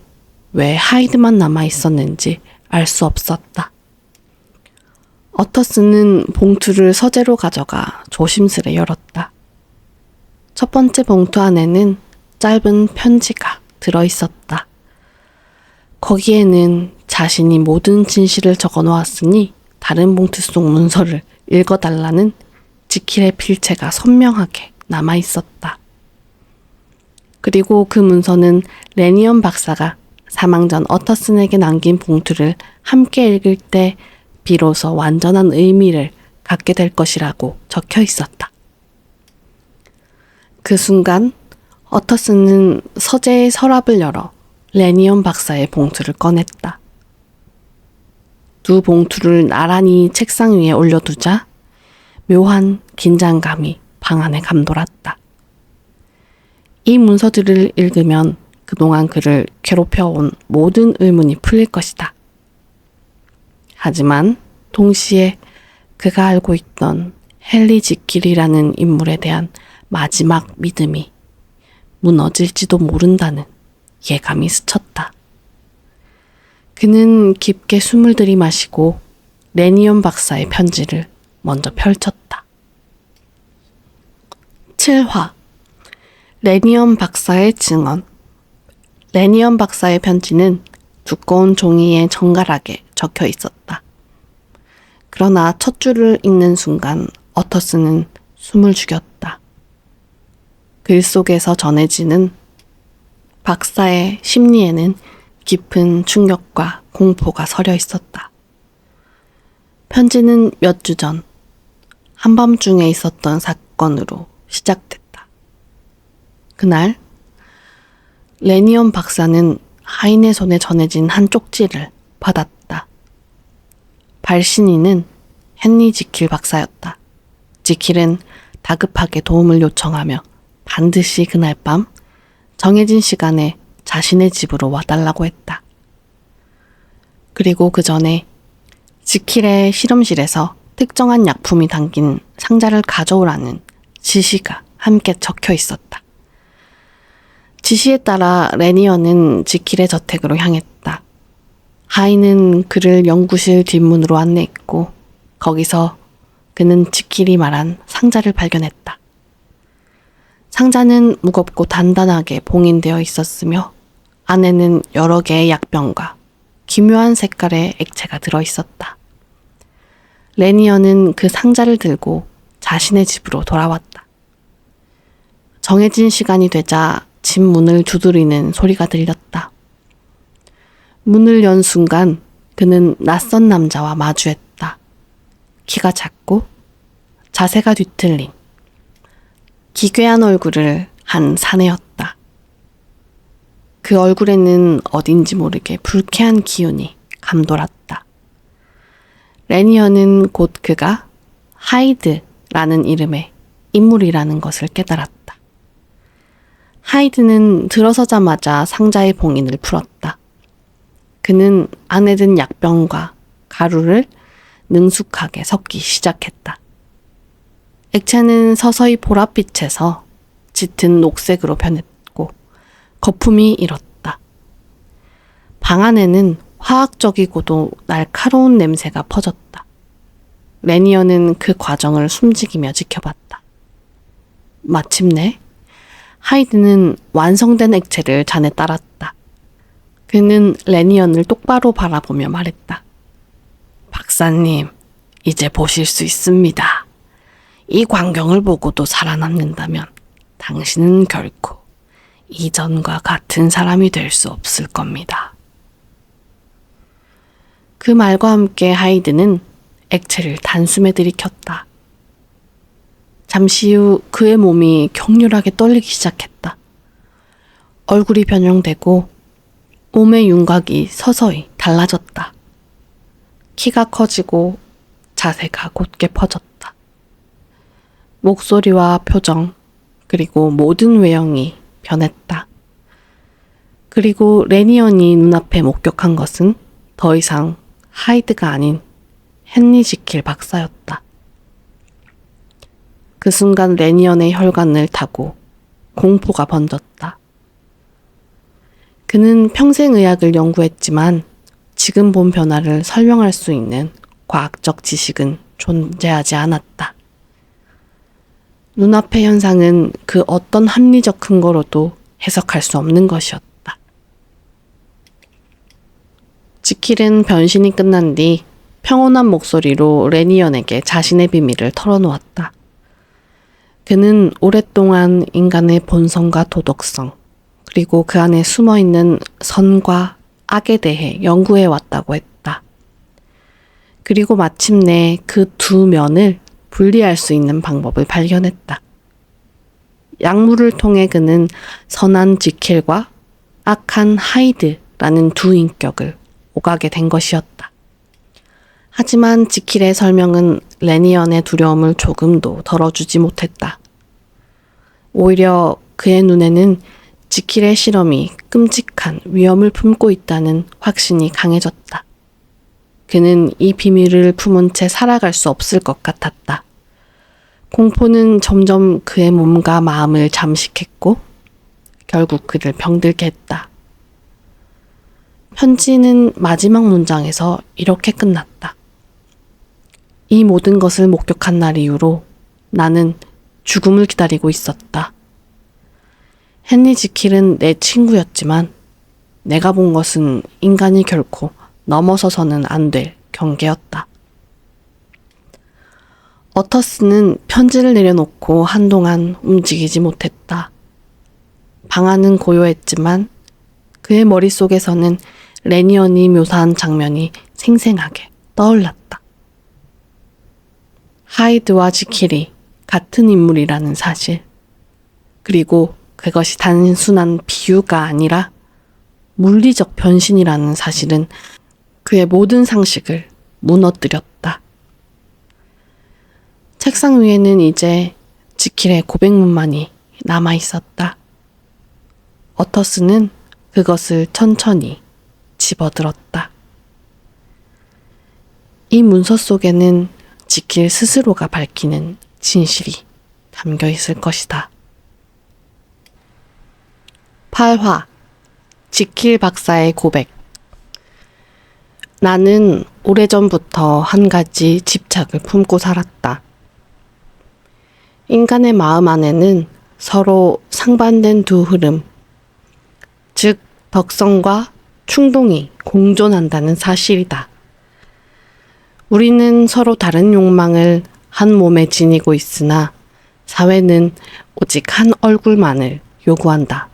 왜 하이드만 남아 있었는지 알 수 없었다. 어터스는 봉투를 서재로 가져가 조심스레 열었다. 첫 번째 봉투 안에는 짧은 편지가 들어있었다. 거기에는 자신이 모든 진실을 적어 놓았으니 다른 봉투 속 문서를 읽어달라는 지킬의 필체가 선명하게 남아 있었다. 그리고 그 문서는 레니엄 박사가 사망 전 어터슨에게 남긴 봉투를 함께 읽을 때 비로소 완전한 의미를 갖게 될 것이라고 적혀 있었다. 그 순간 어터슨은 서재의 서랍을 열어 레니엄 박사의 봉투를 꺼냈다. 2 봉투를 나란히 책상 위에 올려두자 묘한 긴장감이 방 안에 감돌았다. 이 문서들을 읽으면 그동안 그를 괴롭혀온 모든 의문이 풀릴 것이다. 하지만 동시에 그가 알고 있던 헨리 지킬이라는 인물에 대한 마지막 믿음이 무너질지도 모른다는 예감이 스쳤다. 그는 깊게 숨을 들이마시고 레니엄 박사의 편지를 먼저 펼쳤다. 7화 레니엄 박사의 증언. 레니엄 박사의 편지는 두꺼운 종이에 정갈하게 적혀 있었다. 그러나 첫 줄을 읽는 순간 어터스는 숨을 죽였다. 글 속에서 전해지는 박사의 심리에는 깊은 충격과 공포가 서려 있었다. 편지는 몇 주 전 한밤중에 있었던 사건으로 시작됐다. 그날 레니엄 박사는 하인의 손에 전해진 한 쪽지를 받았다. 발신인은 헨리 지킬 박사였다. 지킬은 다급하게 도움을 요청하며 반드시 그날 밤 정해진 시간에 자신의 집으로 와달라고 했다. 그리고 그 전에 지킬의 실험실에서 특정한 약품이 담긴 상자를 가져오라는 지시가 함께 적혀 있었다. 지시에 따라 레니어는 지킬의 저택으로 향했다. 하인은 그를 연구실 뒷문으로 안내했고 거기서 그는 지킬이 말한 상자를 발견했다. 상자는 무겁고 단단하게 봉인되어 있었으며 안에는 여러 개의 약병과 기묘한 색깔의 액체가 들어있었다. 레니어는 그 상자를 들고 자신의 집으로 돌아왔다. 정해진 시간이 되자 집 문을 두드리는 소리가 들렸다. 문을 연 순간 그는 낯선 남자와 마주했다. 키가 작고 자세가 뒤틀린 기괴한 얼굴을 한 사내였다. 그 얼굴에는 어딘지 모르게 불쾌한 기운이 감돌았다. 레니언은 곧 그가 하이드라는 이름의 인물이라는 것을 깨달았다. 하이드는 들어서자마자 상자의 봉인을 풀었다. 그는 안에 든 약병과 가루를 능숙하게 섞기 시작했다. 액체는 서서히 보랏빛에서 짙은 녹색으로 변했고 거품이 일었다. 방 안에는 화학적이고도 날카로운 냄새가 퍼졌다. 레니언은 그 과정을 숨지기며 지켜봤다. 마침내 하이드는 완성된 액체를 잔에 따랐다. 그는 레니언을 똑바로 바라보며 말했다. 박사님, 이제 보실 수 있습니다. 이 광경을 보고도 살아남는다면 당신은 결코 이전과 같은 사람이 될 수 없을 겁니다. 그 말과 함께 하이드는 액체를 단숨에 들이켰다. 잠시 후 그의 몸이 격렬하게 떨리기 시작했다. 얼굴이 변형되고 몸의 윤곽이 서서히 달라졌다. 키가 커지고 자세가 곧게 퍼졌다. 목소리와 표정, 그리고 모든 외형이 변했다. 그리고 레니언이 눈앞에 목격한 것은 더 이상 하이드가 아닌 헨리 지킬 박사였다. 그 순간 레니언의 혈관을 타고 공포가 번졌다. 그는 평생 의학을 연구했지만 지금 본 변화를 설명할 수 있는 과학적 지식은 존재하지 않았다. 눈앞의 현상은 그 어떤 합리적 근거로도 해석할 수 없는 것이었다. 지킬은 변신이 끝난 뒤 평온한 목소리로 레니언에게 자신의 비밀을 털어놓았다. 그는 오랫동안 인간의 본성과 도덕성, 그리고 그 안에 숨어있는 선과 악에 대해 연구해왔다고 했다. 그리고 마침내 그 두 면을 분리할 수 있는 방법을 발견했다. 약물을 통해 그는 선한 지킬과 악한 하이드라는 두 인격을 오가게 된 것이었다. 하지만 지킬의 설명은 레니언의 두려움을 조금도 덜어주지 못했다. 오히려 그의 눈에는 지킬의 실험이 끔찍한 위험을 품고 있다는 확신이 강해졌다. 그는 이 비밀을 품은 채 살아갈 수 없을 것 같았다. 공포는 점점 그의 몸과 마음을 잠식했고 결국 그를 병들게 했다. 편지는 마지막 문장에서 이렇게 끝났다. 이 모든 것을 목격한 날 이후로 나는 죽음을 기다리고 있었다. 헨리 지킬은 내 친구였지만 내가 본 것은 인간이 결코 넘어서서는 안 될 경계였다. 어터스는 편지를 내려놓고 한동안 움직이지 못했다. 방 안은 고요했지만 그의 머릿속에서는 레니언이 묘사한 장면이 생생하게 떠올랐다. 하이드와 지킬이 같은 인물이라는 사실, 그리고 그것이 단순한 비유가 아니라 물리적 변신이라는 사실은 그의 모든 상식을 무너뜨렸다. 책상 위에는 이제 지킬의 고백문만이 남아있었다. 어터스는 그것을 천천히 집어들었다. 이 문서 속에는 지킬 스스로가 밝히는 진실이 담겨 있을 것이다. 8화 지킬 박사의 고백. 나는 오래전부터 한 가지 집착을 품고 살았다. 인간의 마음 안에는 서로 상반된 두 흐름, 즉 덕성과 충동이 공존한다는 사실이다. 우리는 서로 다른 욕망을 한 몸에 지니고 있으나 사회는 오직 한 얼굴만을 요구한다.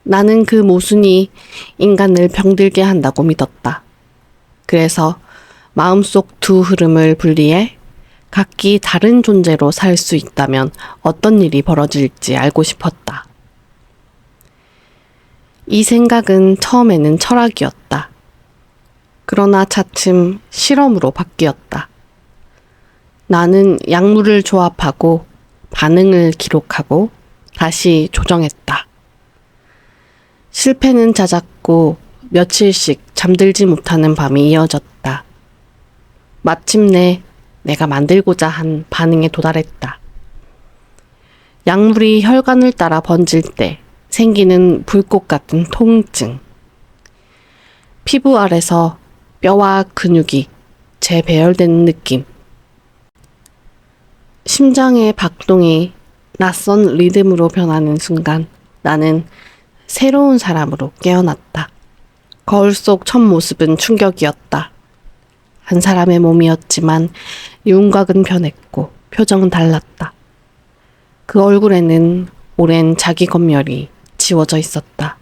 나는 그 모순이 인간을 병들게 한다고 믿었다. 그래서 마음속 두 흐름을 분리해 각기 다른 존재로 살 수 있다면 어떤 일이 벌어질지 알고 싶었다. 이 생각은 처음에는 철학이었다. 그러나 차츰 실험으로 바뀌었다. 나는 약물을 조합하고 반응을 기록하고 다시 조정했다. 실패는 잦았고 며칠씩 잠들지 못하는 밤이 이어졌다. 마침내 내가 만들고자 한 반응에 도달했다. 약물이 혈관을 따라 번질 때 생기는 불꽃 같은 통증. 피부 아래서 뼈와 근육이 재배열되는 느낌. 심장의 박동이 낯선 리듬으로 변하는 순간 나는 새로운 사람으로 깨어났다. 거울 속 첫 모습은 충격이었다. 한 사람의 몸이었지만 윤곽은 변했고 표정은 달랐다. 그 얼굴에는 오랜 자기 검열이 지워져 있었다.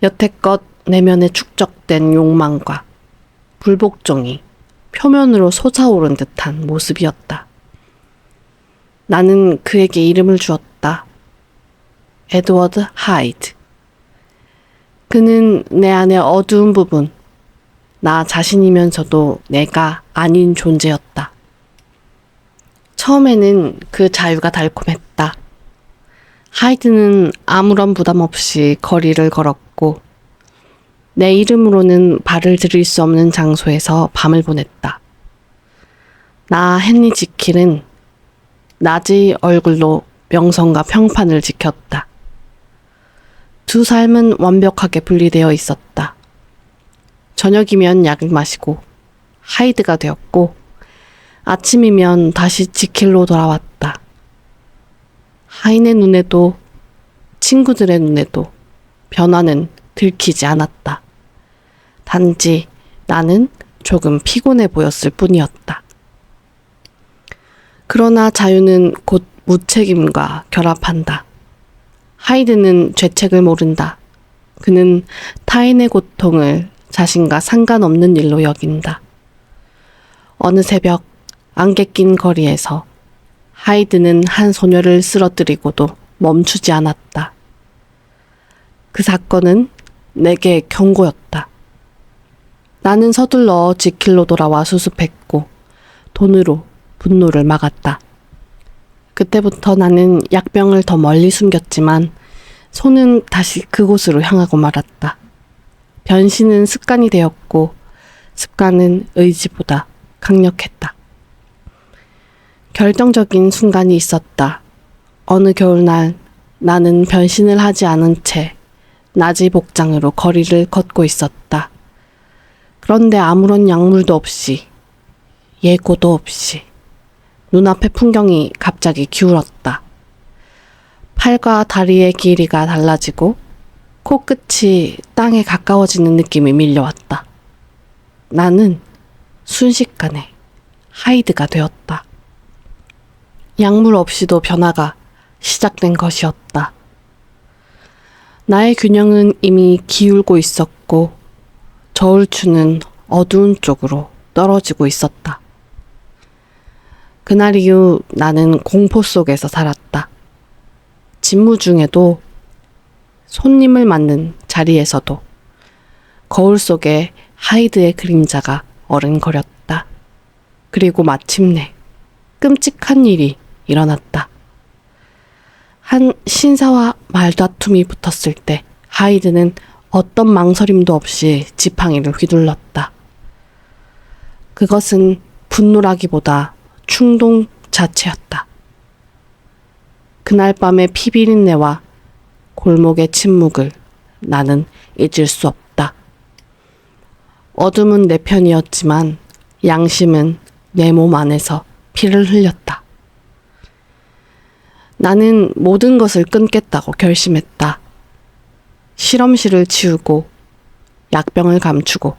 여태껏 내면에 축적된 욕망과 불복종이 표면으로 솟아오른 듯한 모습이었다. 나는 그에게 이름을 주었다. 에드워드 하이드. 그는 내 안의 어두운 부분, 나 자신이면서도 내가 아닌 존재였다. 처음에는 그 자유가 달콤했다. 하이드는 아무런 부담 없이 거리를 걸었고 내 이름으로는 발을 들일 수 없는 장소에서 밤을 보냈다. 나 헨리 지킬은 낮의 얼굴로 명성과 평판을 지켰다. 두 삶은 완벽하게 분리되어 있었다. 저녁이면 약을 마시고 하이드가 되었고 아침이면 다시 지킬로 돌아왔다. 하인의 눈에도 친구들의 눈에도 변화는 들키지 않았다. 단지 나는 조금 피곤해 보였을 뿐이었다. 그러나 자유는 곧 무책임과 결합한다. 하이드는 죄책을 모른다. 그는 타인의 고통을 자신과 상관없는 일로 여긴다. 어느 새벽 안개 낀 거리에서 하이드는 한 소녀를 쓰러뜨리고도 멈추지 않았다. 그 사건은 내게 경고였다. 나는 서둘러 지킬로 돌아와 수습했고 돈으로 분노를 막았다. 그때부터 나는 약병을 더 멀리 숨겼지만 손은 다시 그곳으로 향하고 말았다. 변신은 습관이 되었고 습관은 의지보다 강력했다. 결정적인 순간이 있었다. 어느 겨울날 나는 변신을 하지 않은 채 낮의 복장으로 거리를 걷고 있었다. 그런데 아무런 약물도 없이 예고도 없이 눈앞의 풍경이 갑자기 기울었다. 팔과 다리의 길이가 달라지고 코끝이 땅에 가까워지는 느낌이 밀려왔다. 나는 순식간에 하이드가 되었다. 약물 없이도 변화가 시작된 것이었다. 나의 균형은 이미 기울고 있었고 저울추는 어두운 쪽으로 떨어지고 있었다. 그날 이후 나는 공포 속에서 살았다. 직무 중에도 손님을 맞는 자리에서도 거울 속에 하이드의 그림자가 어른거렸다. 그리고 마침내 끔찍한 일이 일어났다. 한 신사와 말다툼이 붙었을 때 하이드는 어떤 망설임도 없이 지팡이를 휘둘렀다. 그것은 분노라기보다 충동 자체였다. 그날 밤의 피비린내와 골목의 침묵을 나는 잊을 수 없다. 어둠은 내 편이었지만 양심은 내 몸 안에서 피를 흘렸다. 나는 모든 것을 끊겠다고 결심했다. 실험실을 치우고 약병을 감추고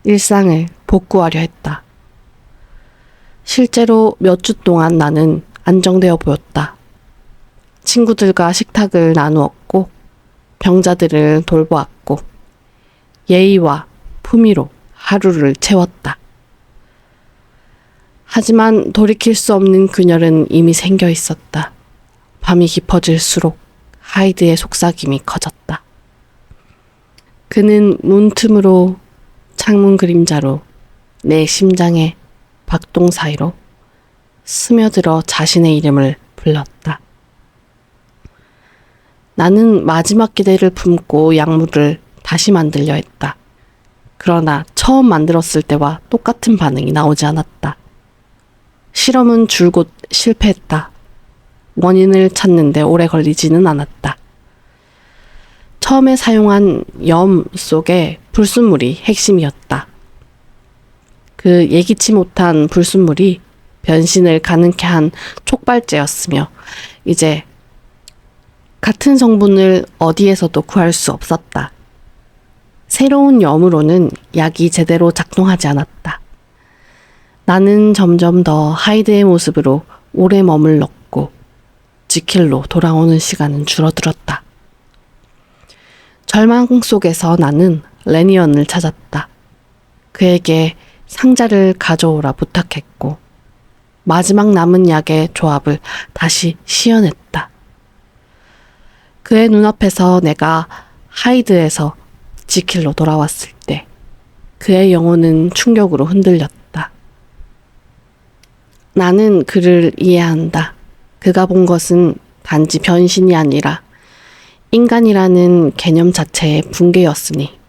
일상을 복구하려 했다. 실제로 몇 주 동안 나는 안정되어 보였다. 친구들과 식탁을 나누었고 병자들을 돌보았고 예의와 품위로 하루를 채웠다. 하지만 돌이킬 수 없는 균열은 이미 생겨 있었다. 밤이 깊어질수록 하이드의 속삭임이 커졌다. 그는 문틈으로 창문 그림자로 내 심장의 박동 사이로 스며들어 자신의 이름을 불렀다. 나는 마지막 기대를 품고 약물을 다시 만들려 했다. 그러나 처음 만들었을 때와 똑같은 반응이 나오지 않았다. 실험은 줄곧 실패했다. 원인을 찾는데 오래 걸리지는 않았다. 처음에 사용한 염 속에 불순물이 핵심이었다. 그 예기치 못한 불순물이 변신을 가능케 한 촉발제였으며 이제 같은 성분을 어디에서도 구할 수 없었다. 새로운 염으로는 약이 제대로 작동하지 않았다. 나는 점점 더 하이드의 모습으로 오래 머물렀고 지킬로 돌아오는 시간은 줄어들었다. 절망 속에서 나는 레니언을 찾았다. 그에게 상자를 가져오라 부탁했고 마지막 남은 약의 조합을 다시 시연했다. 그의 눈앞에서 내가 하이드에서 지킬로 돌아왔을 때 그의 영혼은 충격으로 흔들렸다. 나는 그를 이해한다. 그가 본 것은 단지 변신이 아니라 인간이라는 개념 자체의 붕괴였으니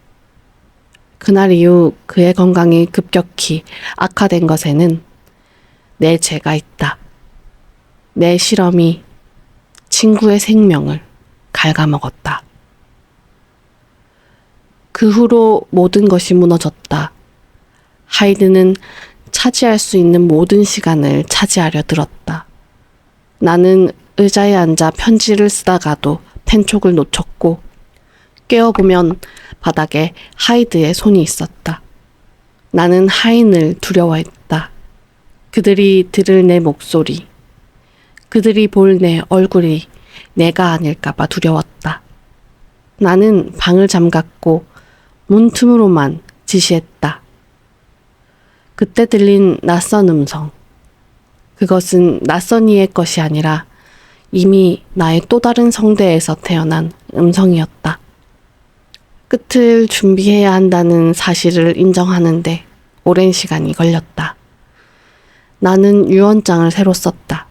그날 이후 그의 건강이 급격히 악화된 것에는 내 죄가 있다. 내 실험이 친구의 생명을 갉아먹었다. 그 후로 모든 것이 무너졌다. 하이드는 차지할 수 있는 모든 시간을 차지하려 들었다. 나는 의자에 앉아 편지를 쓰다가도 펜촉을 놓쳤고 깨어보면 바닥에 하이드의 손이 있었다. 나는 하인을 두려워했다. 그들이 들을 내 목소리, 그들이 볼 내 얼굴이 내가 아닐까봐 두려웠다. 나는 방을 잠갔고 문틈으로만 지시했다. 그때 들린 낯선 음성. 그것은 낯선 이의 것이 아니라 이미 나의 또 다른 성대에서 태어난 음성이었다. 끝을 준비해야 한다는 사실을 인정하는데 오랜 시간이 걸렸다. 나는 유언장을 새로 썼다.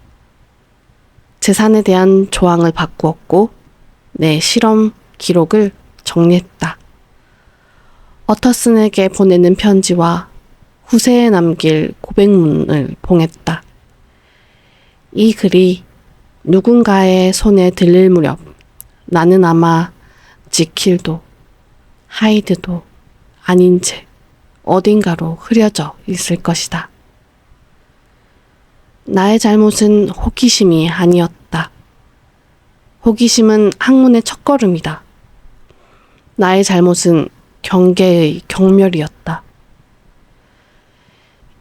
재산에 대한 조항을 바꾸었고 내 실험 기록을 정리했다. 어터슨에게 보내는 편지와 후세에 남길 고백문을 봉했다. 이 글이 누군가의 손에 들릴 무렵 나는 아마 지킬도 하이드도 아닌 채 어딘가로 흐려져 있을 것이다. 나의 잘못은 호기심이 아니었다. 호기심은 학문의 첫걸음이다. 나의 잘못은 경계의 경멸이었다.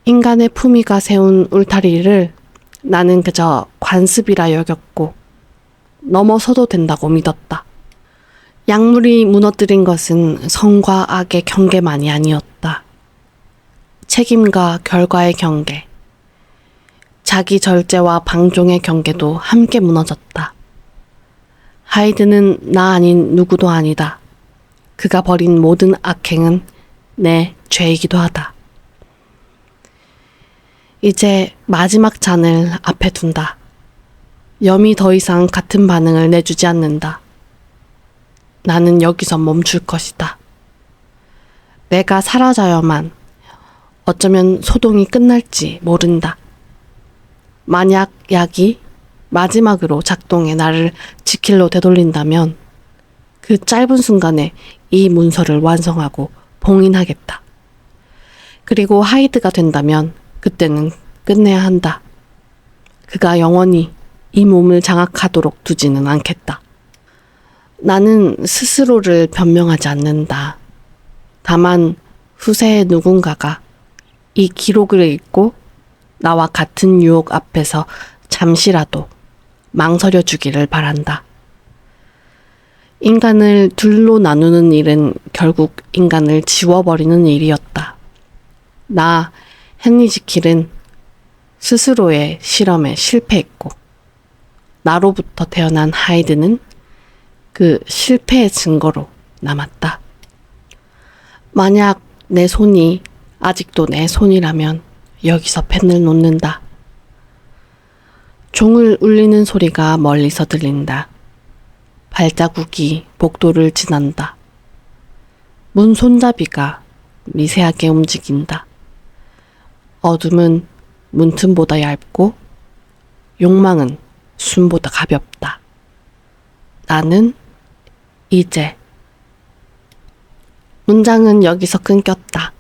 인간의 품위가 세운 울타리를 나는 그저 관습이라 여겼고 넘어서도 된다고 믿었다. 약물이 무너뜨린 것은 성과 악의 경계만이 아니었다. 책임과 결과의 경계, 자기 절제와 방종의 경계도 함께 무너졌다. 하이드는 나 아닌 누구도 아니다. 그가 벌인 모든 악행은 내 죄이기도 하다. 이제 마지막 잔을 앞에 둔다. 염이 더 이상 같은 반응을 내주지 않는다. 나는 여기서 멈출 것이다. 내가 사라져야만 어쩌면 소동이 끝날지 모른다. 만약 약이 마지막으로 작동해 나를 지킬로 되돌린다면 그 짧은 순간에 이 문서를 완성하고 봉인하겠다. 그리고 하이드가 된다면 그때는 끝내야 한다. 그가 영원히 이 몸을 장악하도록 두지는 않겠다. 나는 스스로를 변명하지 않는다. 다만 후세의 누군가가 이 기록을 읽고 나와 같은 유혹 앞에서 잠시라도 망설여 주기를 바란다. 인간을 둘로 나누는 일은 결국 인간을 지워버리는 일이었다. 나 헨리 지킬은 스스로의 실험에 실패했고 나로부터 태어난 하이드는 그 실패의 증거로 남았다. 만약 내 손이 아직도 내 손이라면 여기서 펜을 놓는다. 종을 울리는 소리가 멀리서 들린다. 발자국이 복도를 지난다. 문 손잡이가 미세하게 움직인다. 어둠은 문틈보다 얇고 욕망은 숨보다 가볍다. 나는 이제 문장은 여기서 끊겼다.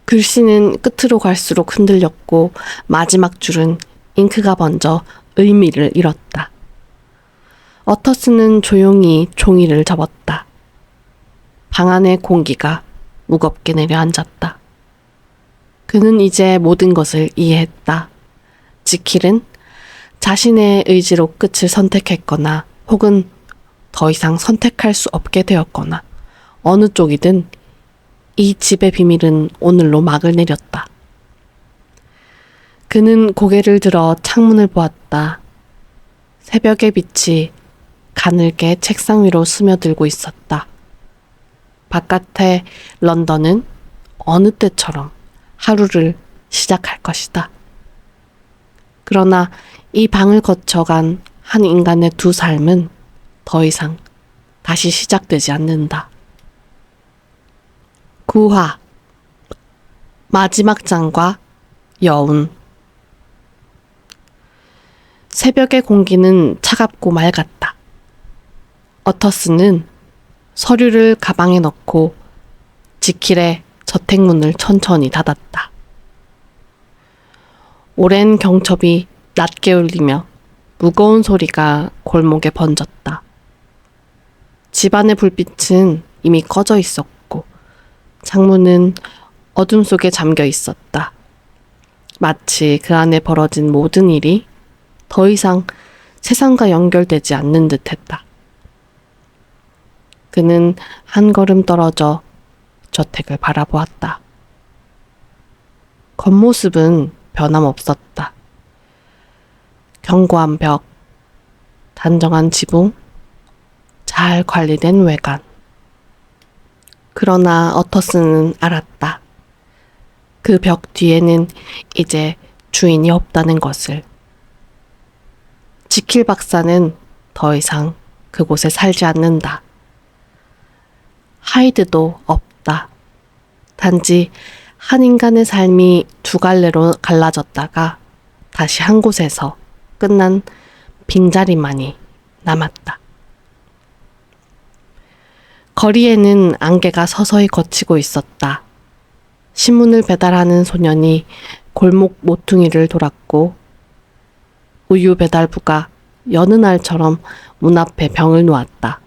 글씨는 끝으로 갈수록 흔들렸고 마지막 줄은 잉크가 번져 의미를 잃었다. 어터스는 조용히 종이를 접었다. 방 안의 공기가 무겁게 내려앉았다. 그는 이제 모든 것을 이해했다. 지킬은 자신의 의지로 끝을 선택했거나 혹은 더 이상 선택할 수 없게 되었거나 어느 쪽이든 이 집의 비밀은 오늘로 막을 내렸다. 그는 고개를 들어 창문을 보았다. 새벽의 빛이 가늘게 책상 위로 스며들고 있었다. 바깥의 런던은 어느 때처럼 하루를 시작할 것이다. 그러나 이 방을 거쳐간 한 인간의 두 삶은 더 이상 다시 시작되지 않는다. 9화 마지막 장과 여운. 새벽의 공기는 차갑고 맑았다. 어터스는 서류를 가방에 넣고 지킬의 저택문을 천천히 닫았다. 오랜 경첩이 낮게 울리며 무거운 소리가 골목에 번졌다. 집안의 불빛은 이미 꺼져 있었고 창문은 어둠 속에 잠겨 있었다. 마치 그 안에 벌어진 모든 일이 더 이상 세상과 연결되지 않는 듯했다. 그는 한 걸음 떨어져 저택을 바라보았다. 겉모습은 변함없었다. 견고한 벽, 단정한 지붕, 잘 관리된 외관. 그러나 어터스는 알았다. 그 벽 뒤에는 이제 주인이 없다는 것을. 지킬 박사는 더 이상 그곳에 살지 않는다. 하이드도 없다. 단지 한 인간의 삶이 두 갈래로 갈라졌다가 다시 한 곳에서 끝난 빈자리만이 남았다. 거리에는 안개가 서서히 걷히고 있었다. 신문을 배달하는 소년이 골목 모퉁이를 돌았고 우유 배달부가 여느 날처럼 문 앞에 병을 놓았다.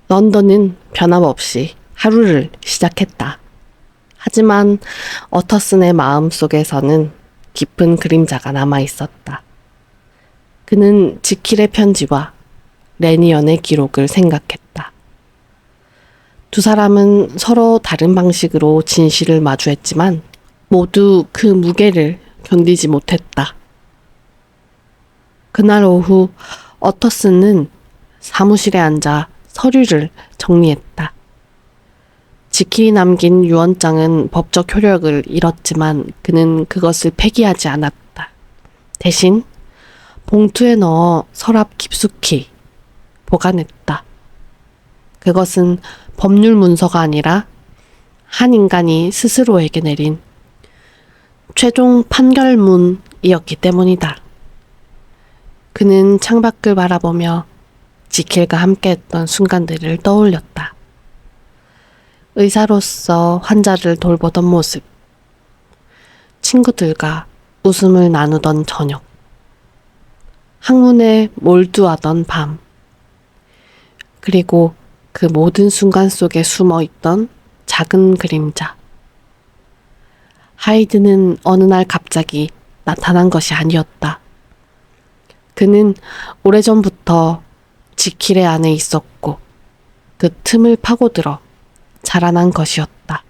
런던은 변함없이 하루를 시작했다. 하지만 어터슨의 마음 속에서는 깊은 그림자가 남아 있었다. 그는 지킬의 편지와 레니언의 기록을 생각했다. 두 사람은 서로 다른 방식으로 진실을 마주했지만 모두 그 무게를 견디지 못했다. 그날 오후 어터슨은 사무실에 앉아 서류를 정리했다. 지킬이 남긴 유언장은 법적 효력을 잃었지만 그는 그것을 폐기하지 않았다. 대신 봉투에 넣어 서랍 깊숙이 보관했다. 그것은 법률 문서가 아니라 한 인간이 스스로에게 내린 최종 판결문이었기 때문이다. 그는 창밖을 바라보며 지킬과 함께했던 순간들을 떠올렸다. 의사로서 환자를 돌보던 모습, 친구들과 웃음을 나누던 저녁, 학문에 몰두하던 밤, 그리고 그 모든 순간 속에 숨어있던 작은 그림자. 하이드는 어느 날 갑자기 나타난 것이 아니었다. 그는 오래전부터 지킬의 안에 있었고 그 틈을 파고들어 자라난 것이었다.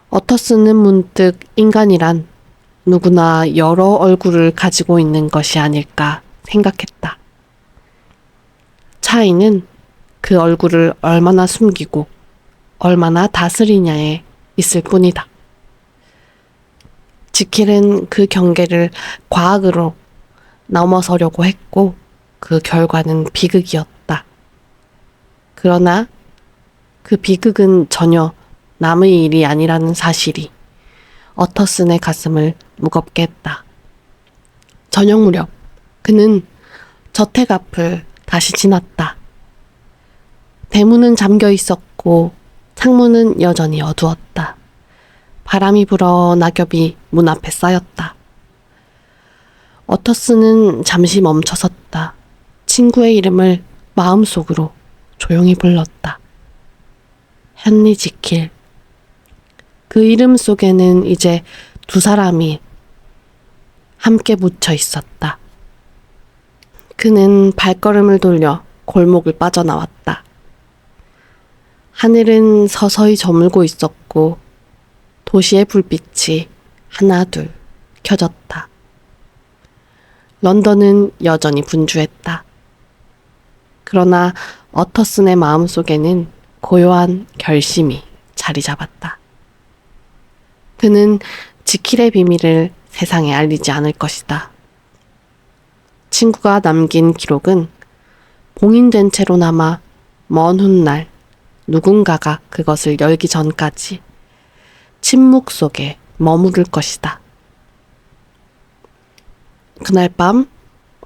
어터슨은 문득 인간이란 누구나 여러 얼굴을 가지고 있는 것이 아닐까 생각했다. 차이는 그 얼굴을 얼마나 숨기고 얼마나 다스리냐에 있을 뿐이다. 지킬은 그 경계를 과학으로 넘어서려고 했고 그 결과는 비극이었다. 그러나 그 비극은 전혀 남의 일이 아니라는 사실이 어터슨의 가슴을 무겁게 했다. 저녁 무렵 그는 저택 앞을 다시 지났다. 대문은 잠겨 있었고 창문은 여전히 어두웠다. 바람이 불어 낙엽이 문 앞에 쌓였다. 어터슨은 잠시 멈춰섰다. 친구의 이름을 마음속으로 조용히 불렀다. 헨리 지킬. 그 이름 속에는 이제 두 사람이 함께 묻혀 있었다. 그는 발걸음을 돌려 골목을 빠져나왔다. 하늘은 서서히 저물고 있었고 도시의 불빛이 하나 둘 켜졌다. 런던은 여전히 분주했다. 그러나 어터슨의 마음속에는 고요한 결심이 자리 잡았다. 그는 지킬의 비밀을 세상에 알리지 않을 것이다. 친구가 남긴 기록은 봉인된 채로 남아 먼 훗날 누군가가 그것을 열기 전까지 침묵 속에 머무를 것이다. 그날 밤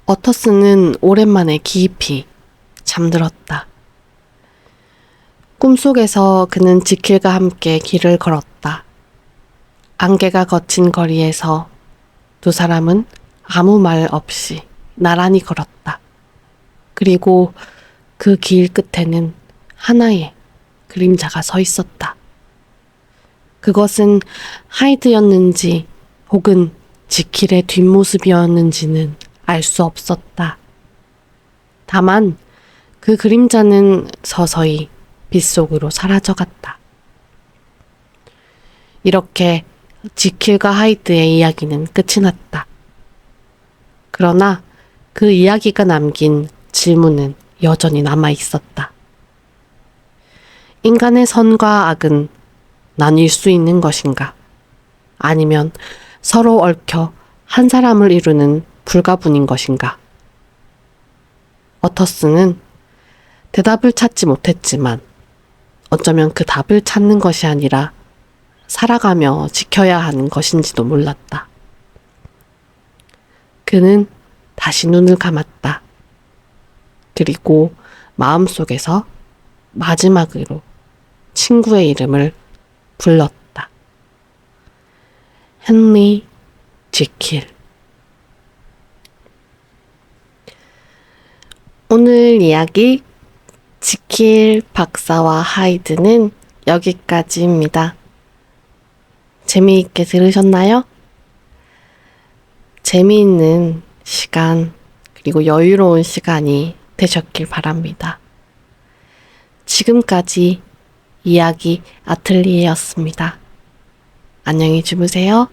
어터슨은 오랜만에 깊이 잠들었다. 꿈속에서 그는 지킬과 함께 길을 걸었다. 안개가 거친 거리에서 두 사람은 아무 말 없이 나란히 걸었다. 그리고 그 길 끝에는 하나의 그림자가 서 있었다. 그것은 하이드였는지 혹은 지킬의 뒷모습이었는지는 알 수 없었다. 다만 그 그림자는 서서히 빛 속으로 사라져갔다. 이렇게 지킬과 하이드의 이야기는 끝이 났다. 그러나 그 이야기가 남긴 질문은 여전히 남아 있었다. 인간의 선과 악은 나뉠 수 있는 것인가? 아니면 서로 얽혀 한 사람을 이루는 불가분인 것인가? 어터슨은 대답을 찾지 못했지만 어쩌면 그 답을 찾는 것이 아니라 살아가며 지켜야 하는 것인지도 몰랐다. 그는 다시 눈을 감았다. 그리고 마음속에서 마지막으로 친구의 이름을 불렀다. 헨리 지킬. 오늘 이야기 지킬 박사와 하이드는 여기까지입니다. 재미있게 들으셨나요? 재미있는 시간 그리고 여유로운 시간이 되셨길 바랍니다. 지금까지 이야기 아틀리에였습니다. 안녕히 주무세요.